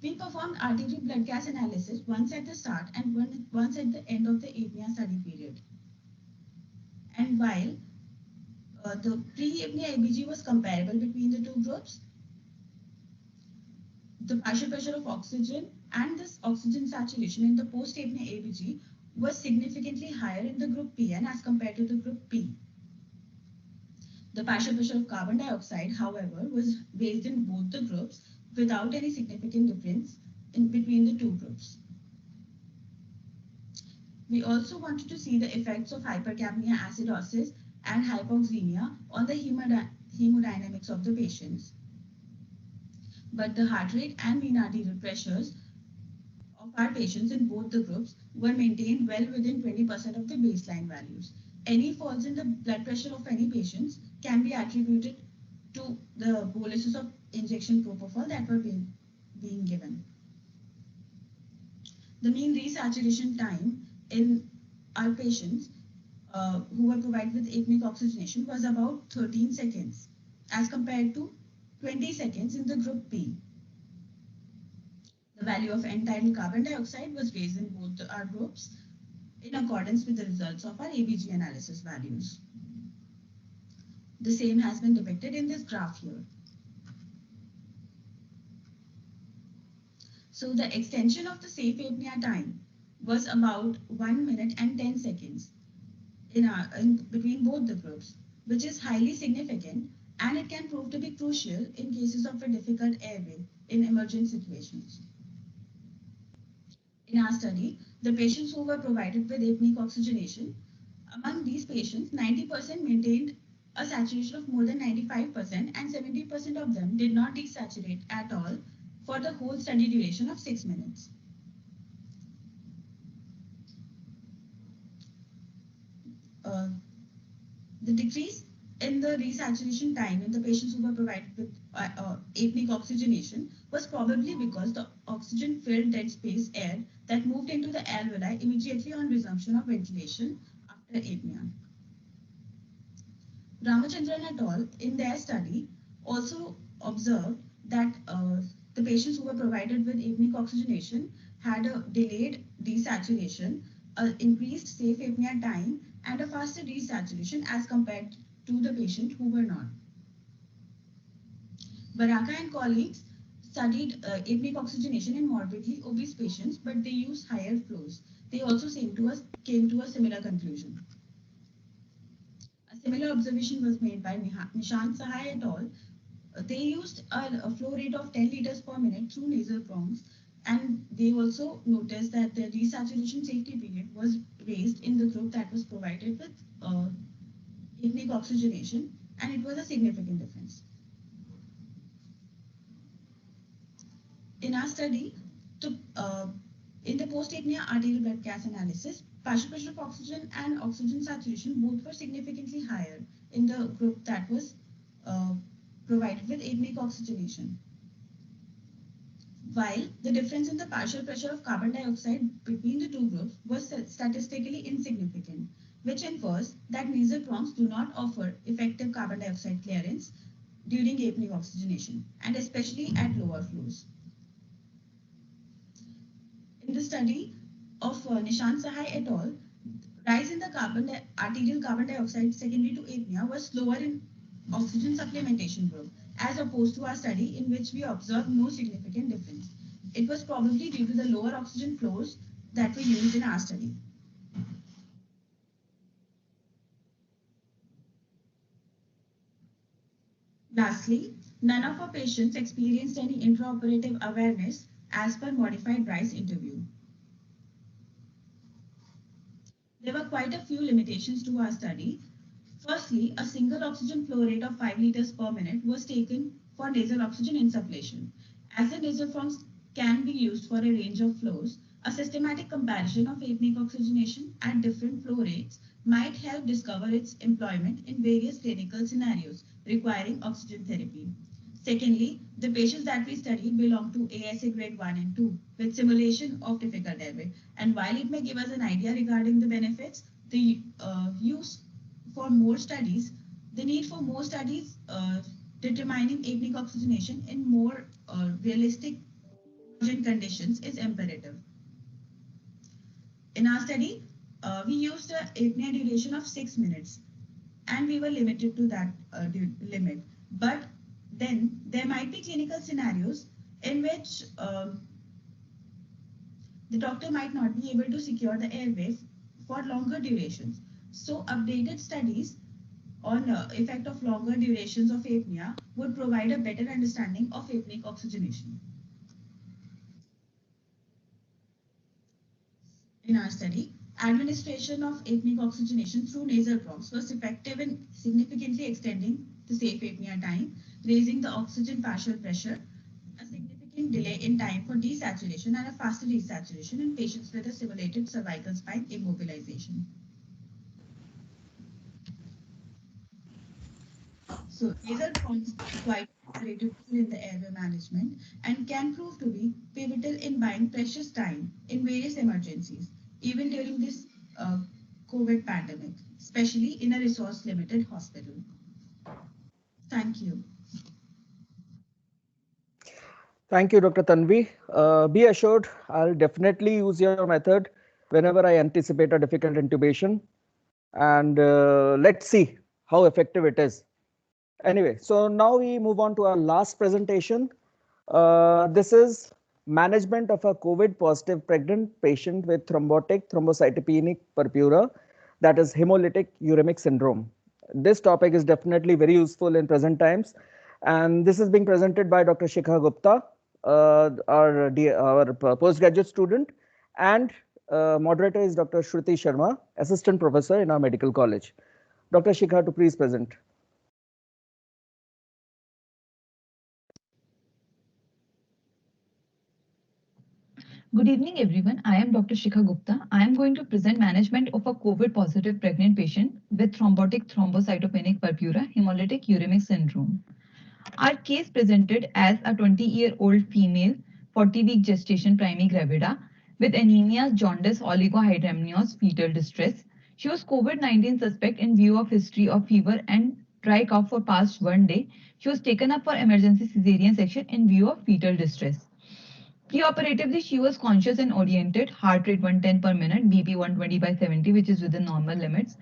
We performed arterial blood gas analysis once at the start and once at the end of the apnea study period. And while the pre-apnea ABG was comparable between the two groups, the partial pressure of oxygen and this oxygen saturation in the post-apnea ABG was significantly higher in the group PN as compared to the group P. The partial pressure of carbon dioxide, however, was raised in both the groups without any significant difference in between the two groups. We also wanted to see the effects of hypercapnia, acidosis, and hypoxemia on the hemodynamics of the patients. But the heart rate and mean arterial pressures of our patients in both the groups were maintained well within 20% of the baseline values. Any falls in the blood pressure of any patients can be attributed to the boluses of injection propofol that were being given. The mean resaturation time in our patients who were provided with apneic oxygenation was about 13 seconds as compared to 20 seconds in the group P. The value of end-tidal carbon dioxide was raised in both our groups in accordance with the results of our ABG analysis values. The same has been depicted in this graph here. So the extension of the safe apnea time was about 1 minute and 10 seconds in between both the groups, which is highly significant, and it can prove to be crucial in cases of a difficult airway in emergent situations. In our study, the patients who were provided with apneic oxygenation, among these patients, 90% maintained a saturation of more than 95% and 70% of them did not desaturate at all for the whole study duration of 6 minutes. The decrease in the resaturation time in the patients who were provided with apneic oxygenation was probably because the oxygen filled dead space air that moved into the alveoli immediately on resumption of ventilation after apnea. Ramachandran et al. In their study also observed that the patients who were provided with apneic oxygenation had a delayed desaturation, increased safe apnea time, and a faster desaturation as compared to the patient who were not. Baraka and colleagues studied apneic oxygenation in moderately obese patients, but they used higher flows. They also came to a similar conclusion. A similar observation was made by Nishant Sahai et al. They used a flow rate of 10 liters per minute through nasal prongs, and they also noticed that the desaturation safety period was raised in the group that was provided with apneic oxygenation, and it was a significant difference. In our study, in the post-apnea arterial blood gas analysis, partial pressure of oxygen and oxygen saturation both were significantly higher in the group that was uh, provided with apneic oxygenation. While the difference in the partial pressure of carbon dioxide between the two groups was statistically insignificant, which infers that nasal prongs do not offer effective carbon dioxide clearance during apneic oxygenation, and especially at lower flows. In the study of Nishant Sahai et al., rise in the arterial carbon dioxide secondary to apnea was slower in oxygen supplementation group, as opposed to our study in which we observed no significant difference. It was probably due to the lower oxygen flows that were used in our study. Lastly, none of our patients experienced any intraoperative awareness as per modified Bryce interview. There were quite a few limitations to our study. Firstly, a single oxygen flow rate of 5 liters per minute was taken for nasal oxygen insufflation. As the nasal prongs can be used for a range of flows, a systematic comparison of apneic oxygenation at different flow rates might help discover its employment in various clinical scenarios requiring oxygen therapy. Secondly, the patients that we studied belong to ASA grade 1 and 2 with simulation of difficult airway. And while it may give us an idea regarding the benefits, the use for more studies, the need for more studies determining apneic oxygenation in more realistic conditions is imperative. In our study, we used an apnea duration of 6 minutes and we were limited to that limit. But then there might be clinical scenarios in which the doctor might not be able to secure the airway for longer durations. So updated studies on effect of longer durations of apnea would provide a better understanding of apneic oxygenation. In our study, administration of apneic oxygenation through nasal prongs was effective in significantly extending the safe apnea time, raising the oxygen partial pressure, a significant delay in time for desaturation, and a faster desaturation in patients with a simulated cervical spine immobilization. So nasal prongs are quite underrated tool in the airway management and can prove to be pivotal in buying precious time in various emergencies, even during this COVID pandemic, especially in a resource-limited hospital. Thank you. Thank you, Dr. Tanvi. Be assured, I'll definitely use your method whenever I anticipate a difficult intubation. And let's see how effective it is. Anyway, so now we move on to our last presentation. This is management of a COVID positive pregnant patient with thrombotic thrombocytopenic purpura, that is hemolytic uremic syndrome. This topic is definitely very useful in present times. And this is being presented by Dr. Shikha Gupta, our postgraduate student, and moderator is Dr. Shruti Sharma, assistant professor in our medical college. Dr. Shikha, to please present. Good evening, everyone. I am Dr. Shikha Gupta. I am going to present management of a COVID-positive pregnant patient with thrombotic thrombocytopenic purpura hemolytic uremic syndrome. Our case presented as a 20-year-old female, 40-week gestation primigravida with anemia, jaundice, oligohydramnios, fetal distress. She was COVID-19 suspect in view of history of fever and dry cough for past 1 day. She was taken up for emergency cesarean section in view of fetal distress. Preoperatively, she was conscious and oriented, heart rate 110 per minute, BP 120/70, which is within normal limits.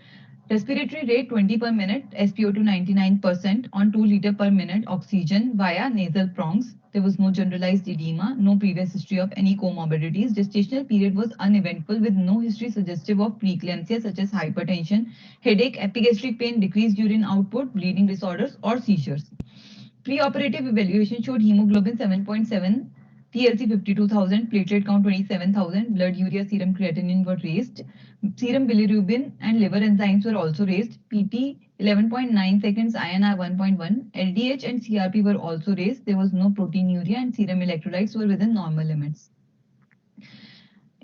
Respiratory rate 20 per minute, SpO2 99% on 2 liter per minute oxygen via nasal prongs. There was no generalized edema, no previous history of any comorbidities. Gestational period was uneventful with no history suggestive of preeclampsia such as hypertension, headache, epigastric pain, decreased urine output, bleeding disorders or seizures. Preoperative evaluation showed hemoglobin 7.7, TLC 52,000, platelet count 27,000, blood urea serum creatinine were raised, serum bilirubin and liver enzymes were also raised, PT 11.9 seconds, INR 1.1, LDH and CRP were also raised. There was no proteinuria and serum electrolytes were within normal limits.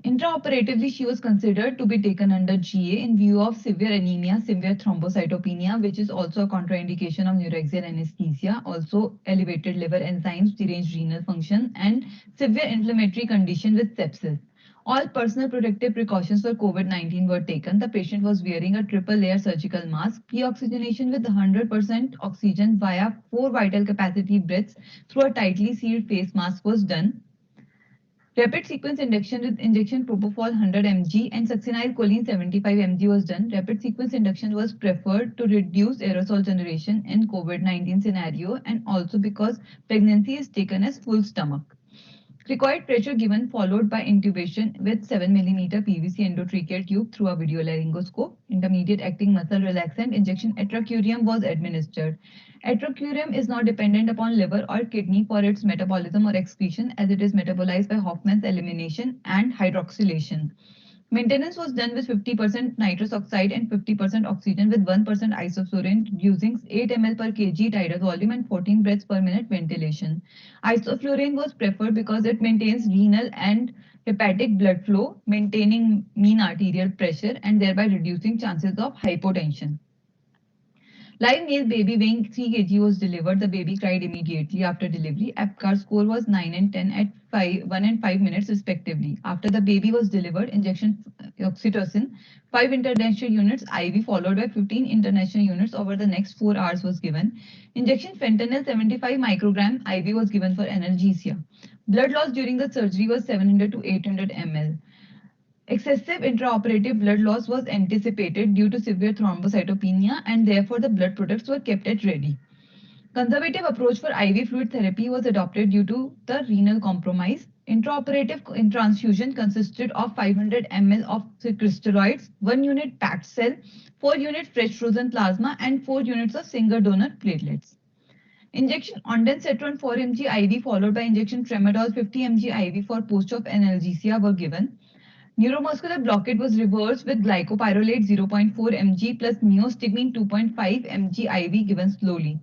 Intraoperatively, she was considered to be taken under GA in view of severe anemia, severe thrombocytopenia, which is also a contraindication of neuraxial anesthesia, also elevated liver enzymes, deranged renal function, and severe inflammatory condition with sepsis. All personal protective precautions for COVID-19 were taken. The patient was wearing a triple layer surgical mask. Pre-oxygenation with 100% oxygen via 4 vital capacity breaths through a tightly sealed face mask was done. Rapid sequence induction with injection propofol 100 mg and succinylcholine 75 mg was done. Rapid sequence induction was preferred to reduce aerosol generation in COVID-19 scenario and also because pregnancy is taken as full stomach. Cricoid pressure given followed by intubation with 7 mm PVC endotracheal tube through a video laryngoscope. Intermediate acting muscle relaxant injection atracurium was administered. Atracurium is not dependent upon liver or kidney for its metabolism or excretion as it is metabolized by Hoffman's elimination and hydroxylation. Maintenance was done with 50% nitrous oxide and 50% oxygen with 1% isoflurane using 8 ml per kg tidal volume and 14 breaths per minute ventilation. Isoflurane was preferred because it maintains renal and hepatic blood flow, maintaining mean arterial pressure and thereby reducing chances of hypotension. Live male baby weighing 3 kg was delivered. The baby cried immediately after delivery. APGAR score was 9 and 10 at 1 and 5 minutes respectively. After the baby was delivered, injection oxytocin, 5 international units IV followed by 15 international units over the next 4 hours was given. Injection fentanyl 75 microgram IV was given for analgesia. Blood loss during the surgery was 700 to 800 ml. Excessive intraoperative blood loss was anticipated due to severe thrombocytopenia and therefore the blood products were kept at ready. Conservative approach for IV fluid therapy was adopted due to the renal compromise. Intraoperative transfusion consisted of 500 ml of crystalloids, 1 unit packed cell, 4 unit fresh frozen plasma and 4 units of single donor platelets. Injection ondansetron 4 mg IV followed by injection tramadol 50 mg IV for post-op analgesia were given. Neuromuscular blockade was reversed with glycopyrrolate 0.4 mg plus neostigmine 2.5 mg IV given slowly.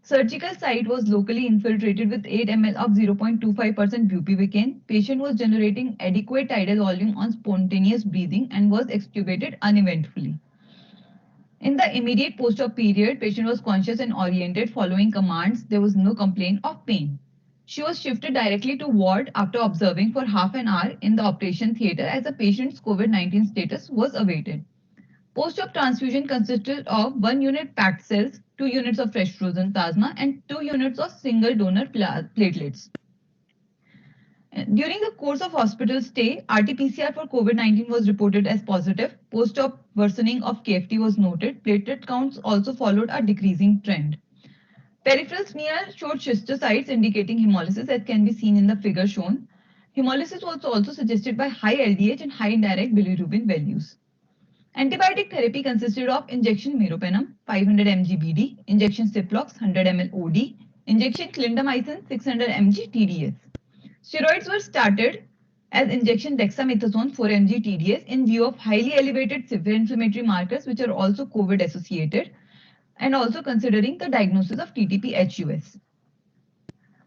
Surgical site was locally infiltrated with 8 ml of 0.25% bupivacaine. Patient was generating adequate tidal volume on spontaneous breathing and was extubated uneventfully. In the immediate post-op period, patient was conscious and oriented following commands. There was no complaint of pain. She was shifted directly to ward after observing for half an hour in the operation theatre as the patient's COVID-19 status was awaited. Post-op transfusion consisted of 1 unit packed cells, 2 units of fresh frozen plasma, and 2 units of single donor platelets. During the course of hospital stay, RT-PCR for COVID-19 was reported as positive. Post-op worsening of KFT was noted. Platelet counts also followed a decreasing trend. Peripheral smear showed schistocytes indicating hemolysis as can be seen in the figure shown. Hemolysis was also suggested by high LDH and high indirect bilirubin values. Antibiotic therapy consisted of injection meropenem 500 mg BD, injection Ciplox 100 ml OD, injection clindamycin 600 mg TDS. Steroids were started as injection dexamethasone 4 mg TDS in view of highly elevated severe inflammatory markers which are also COVID associated, and also considering the diagnosis of TTP-HUS.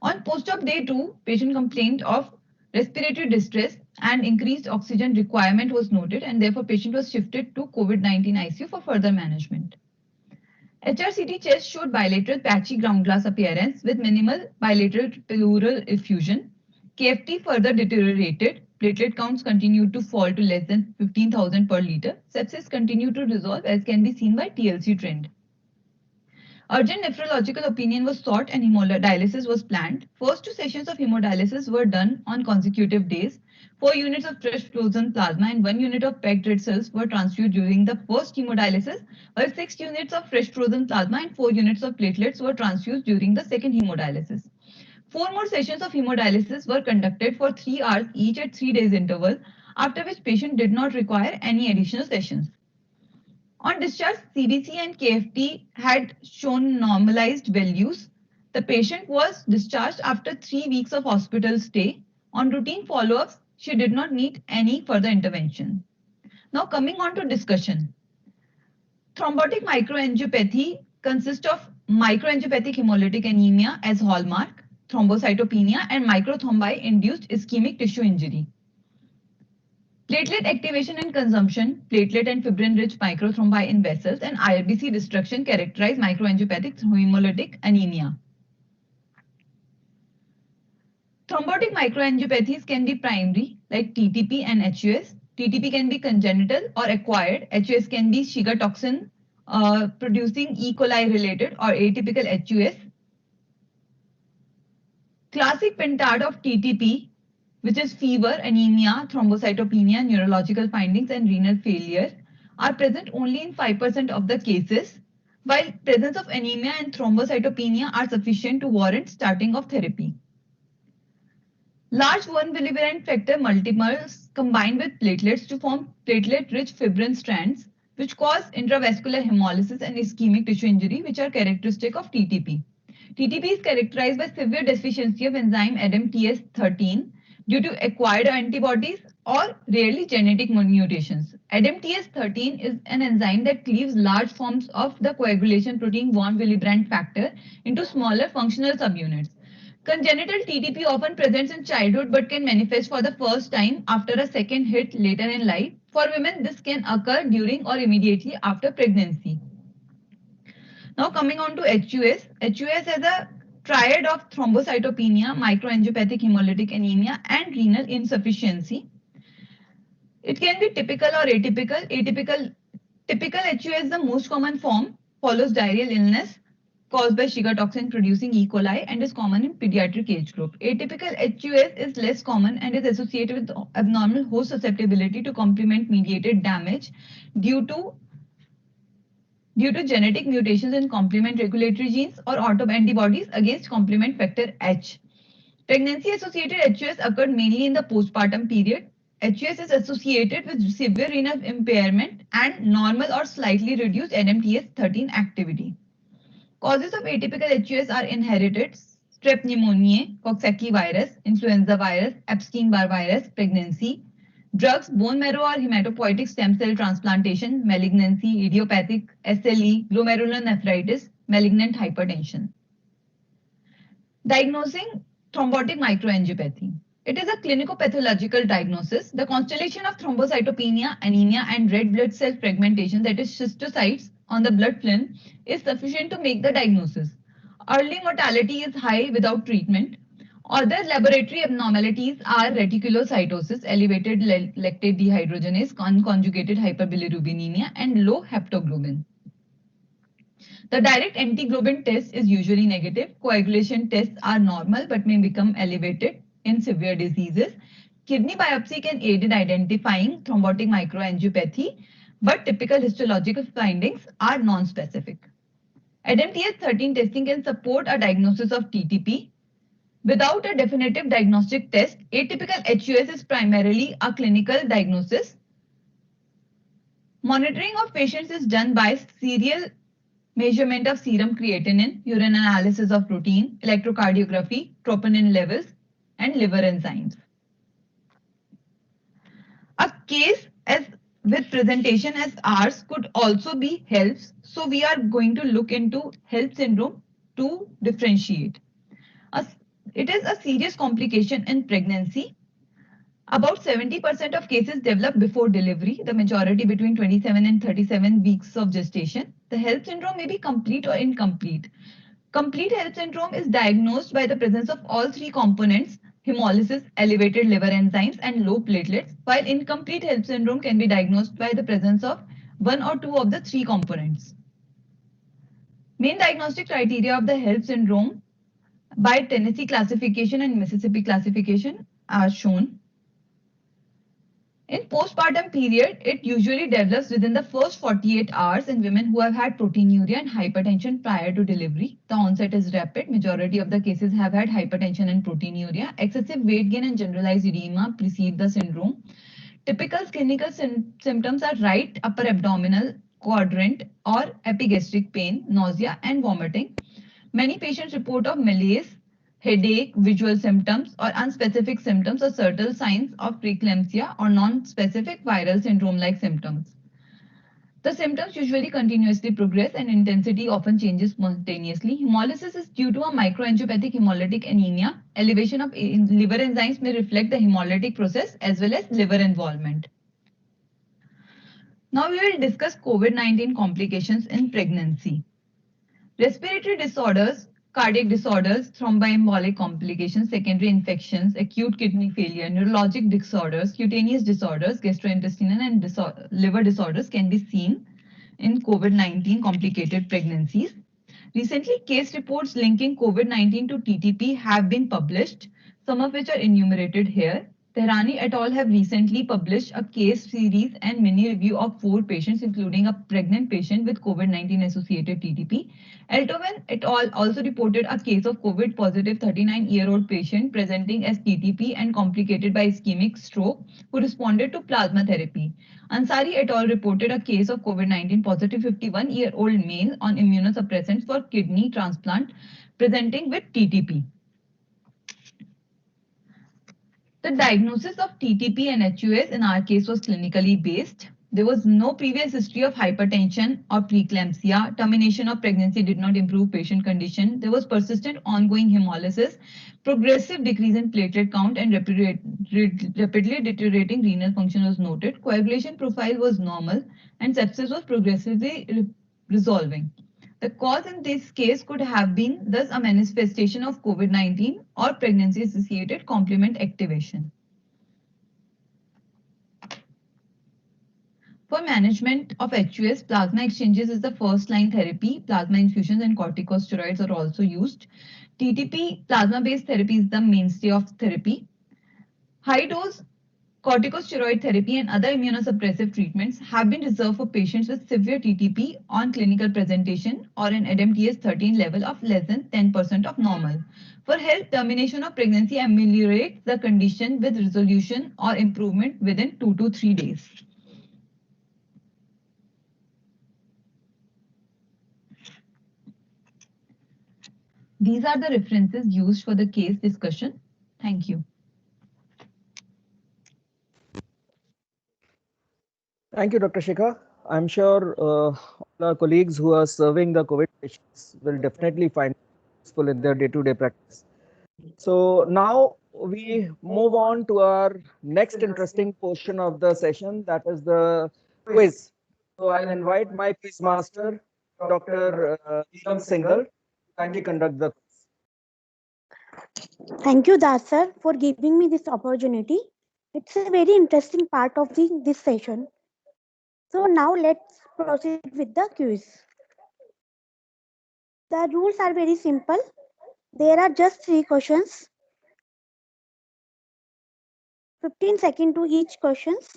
On post-op day 2, patient complained of respiratory distress and increased oxygen requirement was noted and therefore patient was shifted to COVID-19 ICU for further management. HRCT chest showed bilateral patchy ground glass appearance with minimal bilateral pleural effusion. KFT further deteriorated. Platelet counts continued to fall to less than 15,000 per liter. Sepsis continued to resolve as can be seen by TLC trend. Urgent nephrological opinion was sought and hemodialysis was planned. First 2 sessions of hemodialysis were done on consecutive days. 4 units of fresh frozen plasma and 1 unit of pegged red cells were transfused during the first hemodialysis, while 6 units of fresh frozen plasma and 4 units of platelets were transfused during the second hemodialysis. 4 more sessions of hemodialysis were conducted for 3 hours each at 3 days interval, after which patient did not require any additional sessions. On discharge, CBC and KFT had shown normalized values. The patient was discharged after 3 weeks of hospital stay. On routine follow-ups, she did not need any further intervention. Now coming on to discussion. Thrombotic microangiopathy consists of microangiopathic hemolytic anemia as hallmark, thrombocytopenia, and microthrombi-induced ischemic tissue injury. Platelet activation and consumption, platelet and fibrin-rich microthrombi in vessels, and IRBC destruction characterize microangiopathic hemolytic anemia. Thrombotic microangiopathies can be primary, like TTP and HUS. TTP can be congenital or acquired. HUS can be Shiga toxin producing E. coli related or atypical HUS. Classic pentad of TTP, which is fever, anemia, thrombocytopenia, neurological findings, and renal failure, are present only in 5% of the cases, while presence of anemia and thrombocytopenia are sufficient to warrant starting of therapy. Large 1 bilivariant factor multimers combine with platelets to form platelet-rich fibrin strands, which cause intravascular hemolysis and ischemic tissue injury, which are characteristic of TTP. TTP is characterized by severe deficiency of enzyme ADAMTS13 due to acquired antibodies or rarely genetic mutations. ADAMTS13 is an enzyme that cleaves large forms of the coagulation protein von Willebrand factor into smaller functional subunits. Congenital TTP often presents in childhood but can manifest for the first time after a second hit later in life. For women, this can occur during or immediately after pregnancy. Now coming on to HUS. HUS has a triad of thrombocytopenia, microangiopathic hemolytic anemia, and renal insufficiency. It can be typical or atypical. Typical HUS is the most common form, follows diarrheal illness caused by Shiga toxin producing E. coli and is common in pediatric age group. Atypical HUS is less common and is associated with abnormal host susceptibility to complement mediated damage due to genetic mutations in complement regulatory genes or autoantibodies against complement factor H. Pregnancy-associated HUS occurred mainly in the postpartum period. HUS is associated with severe renal impairment and normal or slightly reduced ADAMTS13 activity. Causes of atypical HUS are inherited: strep pneumoniae, Coxsackie virus, influenza virus, Epstein-Barr virus, pregnancy, drugs, bone marrow or hematopoietic stem cell transplantation, malignancy, idiopathic SLE, glomerulonephritis, malignant hypertension. Diagnosing thrombotic microangiopathy. It is a clinicopathological diagnosis. The constellation of thrombocytopenia, anemia, and red blood cell fragmentation, that is schistocytes, on the blood film is sufficient to make the diagnosis. Early mortality is high without treatment. Other laboratory abnormalities are reticulocytosis, elevated lactate dehydrogenase, unconjugated hyperbilirubinemia, and low haptoglobin. The direct antiglobin test is usually negative. Coagulation tests are normal but may become elevated in severe diseases. Kidney biopsy can aid in identifying thrombotic microangiopathy, but typical histological findings are non-specific. ADAMTS13 testing can support a diagnosis of TTP. Without a definitive diagnostic test, atypical HUS is primarily a clinical diagnosis. Monitoring of patients is done by serial measurement of serum creatinine, urine analysis of protein, electrocardiography, troponin levels, and liver enzymes. A case with presentation as ours could also be HELLPS. So we are going to look into HELLP syndrome to differentiate. It is a serious complication in pregnancy. About 70% of cases develop before delivery, the majority between 27 and 37 weeks of gestation. The HELLP syndrome may be complete or incomplete. Complete HELLP syndrome is diagnosed by the presence of all three components: hemolysis, elevated liver enzymes, and low platelets, while incomplete HELLP syndrome can be diagnosed by the presence of one or two of the three components. Main diagnostic criteria of the HELLP syndrome by Tennessee classification and Mississippi classification are shown. In postpartum period, it usually develops within the first 48 hours in women who have had proteinuria and hypertension prior to delivery. The onset is rapid. Majority of the cases have had hypertension and proteinuria. Excessive weight gain and generalized edema precede the syndrome. Typical clinical symptoms are right upper abdominal quadrant or epigastric pain, nausea, and vomiting. Many patients report of malaise headache, visual symptoms, or unspecific symptoms or subtle signs of preeclampsia or non-specific viral syndrome-like symptoms. The symptoms usually continuously progress and intensity often changes spontaneously. Hemolysis is due to a microangiopathic hemolytic anemia. Elevation of liver enzymes may reflect the hemolytic process as well as liver involvement. Now we will discuss COVID-19 complications in pregnancy. Respiratory disorders, cardiac disorders, thromboembolic complications, secondary infections, acute kidney failure, neurologic disorders, cutaneous disorders, gastrointestinal and liver disorders can be seen in COVID-19 complicated pregnancies. Recently, case reports linking COVID-19 to TTP have been published, some of which are enumerated here. Tehrani et al. Have recently published a case series and mini review of 4 patients, including a pregnant patient with COVID-19 associated TTP. Eltoven et al. Also reported a case of COVID positive 39-year-old patient presenting as TTP and complicated by ischemic stroke who responded to plasma therapy. Ansari et al. Reported a case of COVID-19 positive 51-year-old male on immunosuppressants for kidney transplant presenting with TTP. The diagnosis of TTP and HUS in our case was clinically based. There was no previous history of hypertension or preeclampsia. Termination of pregnancy did not improve patient condition. There was persistent ongoing hemolysis, progressive decrease in platelet count, and rapidly deteriorating renal function was noted. Coagulation profile was normal, and sepsis was progressively resolving. The cause in this case could have been thus a manifestation of COVID-19 or pregnancy-associated complement activation. For management of HUS, plasma exchanges is the first-line therapy. Plasma infusions and corticosteroids are also used. TTP, plasma-based therapy, is the mainstay of therapy. High-dose corticosteroid therapy and other immunosuppressive treatments have been reserved for patients with severe TTP on clinical presentation or an ADAMTS 13 level of less than 10% of normal. For health, termination of pregnancy ameliorates the condition with resolution or improvement within 2 to 3 days. These are the references used for the case discussion. Thank you. Thank you, Dr. Shikha. I'm sure all our colleagues who are serving the COVID patients will definitely find it useful in their day-to-day practice. So now we move on to our next interesting portion of the session, that is the quiz. So I'll invite my quiz master, Dr. Neelam Singhal, to kindly conduct the quiz. Thank you, Das sir, for giving me this opportunity. It's a very interesting part of this session. So now let's proceed with the quiz. The rules are very simple. There are just 3 questions. 15 seconds to each questions.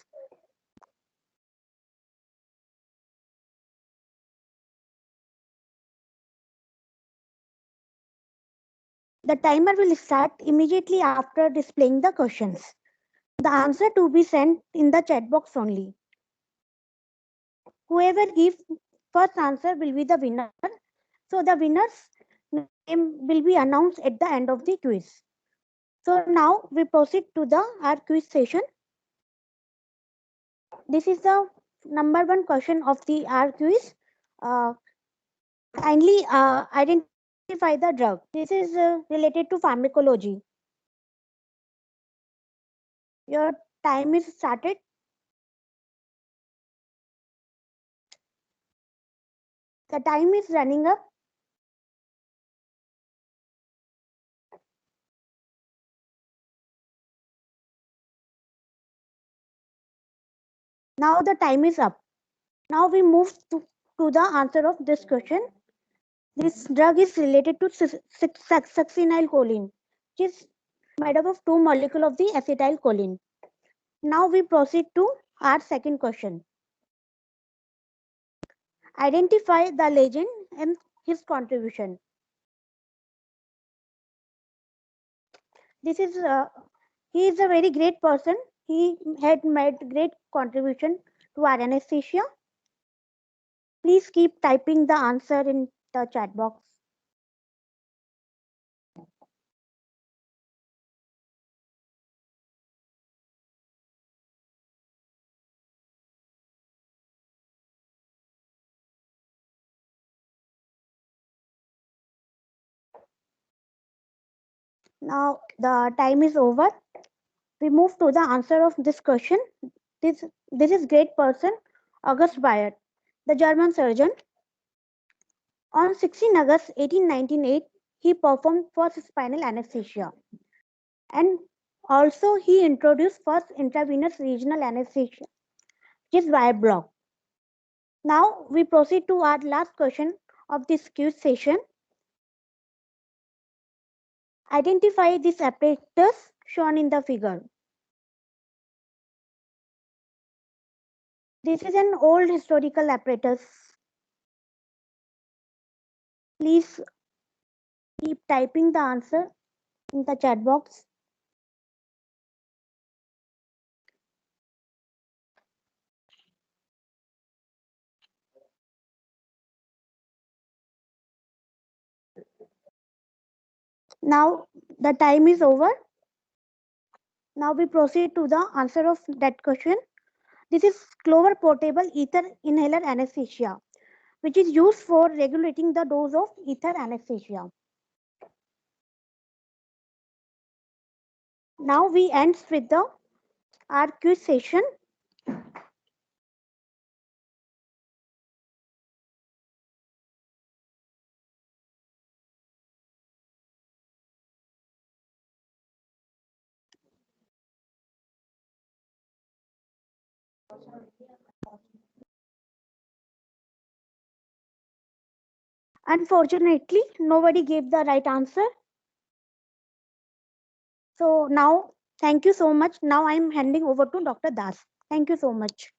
The timer will start immediately after displaying the questions. The answer to be sent in the chat box only. Whoever gives first answer will be the winner. So the winner's name will be announced at the end of the quiz. So now we proceed to our quiz session. This is the number 1 question of our quiz. Kindly identify the drug. This is related to pharmacology. Your time is started. The time is running up. Now the time is up. Now we move to the answer of this question. This drug is related to succinylcholine, which is made up of 2 molecules of the acetylcholine. Now we proceed to our second question. Identify the legend and his contribution. This is he is a very great person. He had made great contribution to our anesthesia. Please keep typing the answer in the chat box. Now the time is over. We move to the answer of this question. This is great person, August Bayer, the German surgeon. On 16 August 1898, he performed first spinal anesthesia, and also he introduced first intravenous regional anesthesia, which is wire block. Now we proceed to our last question of this quiz session. Identify these apparatus shown in the figure. This is an old historical apparatus. Please keep typing the answer in the chat box. Now the time is over. Now we proceed to the answer of that question. This is Clover portable ether inhaler anesthesia, which is used for regulating the dose of ether anesthesia. Now we end with the our quiz session. Unfortunately, nobody gave the right answer. So now, thank you so much. Now I am handing over to Dr. Das. Thank you so much.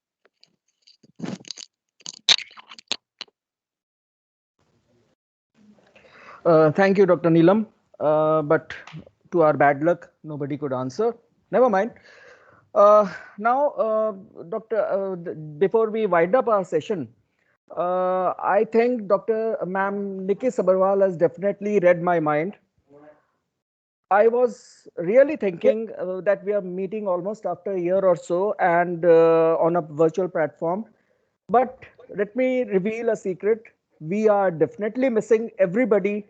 Thank you, Dr. Neelam. But to our bad luck, nobody could answer. Never mind. Now, before we wind up our session, I think Dr. Ma'am Nikki Sabharwal has definitely read my mind. I was really thinking that we are meeting almost after a year or so and on a virtual platform. But let me reveal a secret. We are definitely missing everybody,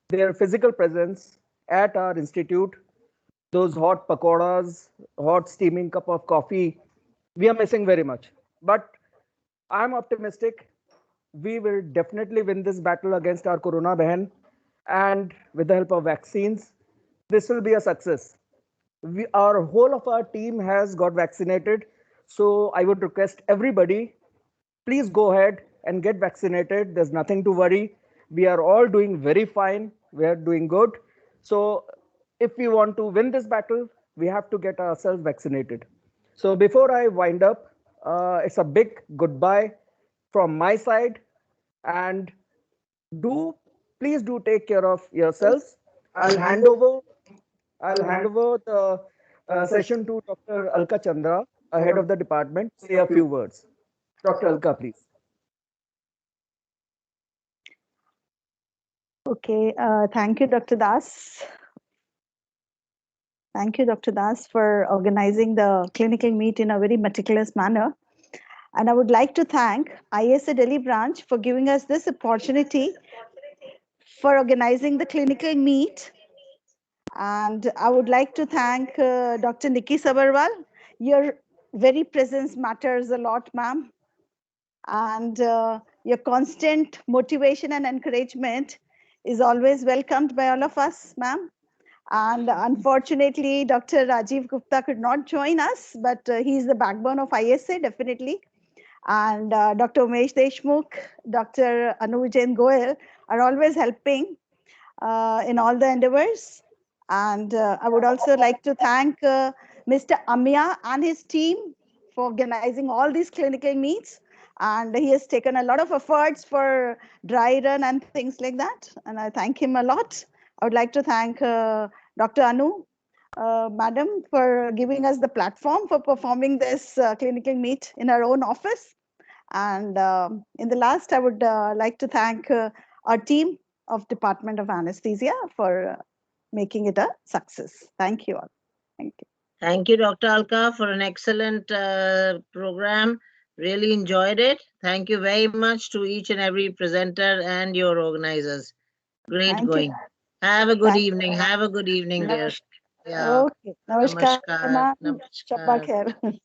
their physical presence at our institute, those hot pakoras, hot steaming cup of coffee. We are missing very much. But I'm optimistic. We will definitely win this battle against our Corona Behan. And with the help of vaccines, this will be a success. Our whole of our team has got vaccinated. So I would request everybody, please go ahead and get vaccinated. There's nothing to worry. We are all doing very fine. We are doing good. So if we want to win this battle, we have to get ourselves vaccinated. So before I wind up, it's a big goodbye from my side. And please do take care of yourselves. I'll hand over the session to Dr. Alka Chandra, head of the department, say a few words. Dr. Alka, please. Okay, thank you, Dr. Das. Thank you, Dr. Das, for organizing the clinical meet in a very meticulous manner. And I would like to thank ISA Delhi branch for giving us this opportunity for organizing the clinical meet. And I would like to thank Dr. Nikki Sabharwal. Your very presence matters a lot, ma'am. And your constant motivation and encouragement is always welcomed by all of us, ma'am. And unfortunately, Dr. Rajiv Gupta could not join us, but he's the backbone of ISA, definitely. And Dr. Umesh Deshmukh, Dr. Anu Jain Goel are always helping in all the endeavors. And I would also like to thank Mr. Amya and his team for organizing all these clinical meets. And he has taken a lot of efforts for dry run and things like that. And I thank him a lot. I would like to thank Dr. Anu, madam, for giving us the platform for performing this clinical meet in our own office. And in the last, I would like to thank our team of Department of Anesthesia for making it a success. Thank you all. Thank you. Thank you, Dr. Alka, for an excellent program. Really enjoyed it. Thank you very much to each and every presenter and your organizers. Great Thank going. you. Have a good Thank evening. you. Have a good evening, dear. Yeah. Okay. Namaskar, Namaskar. ma'am. Namaskar. Shabba khair.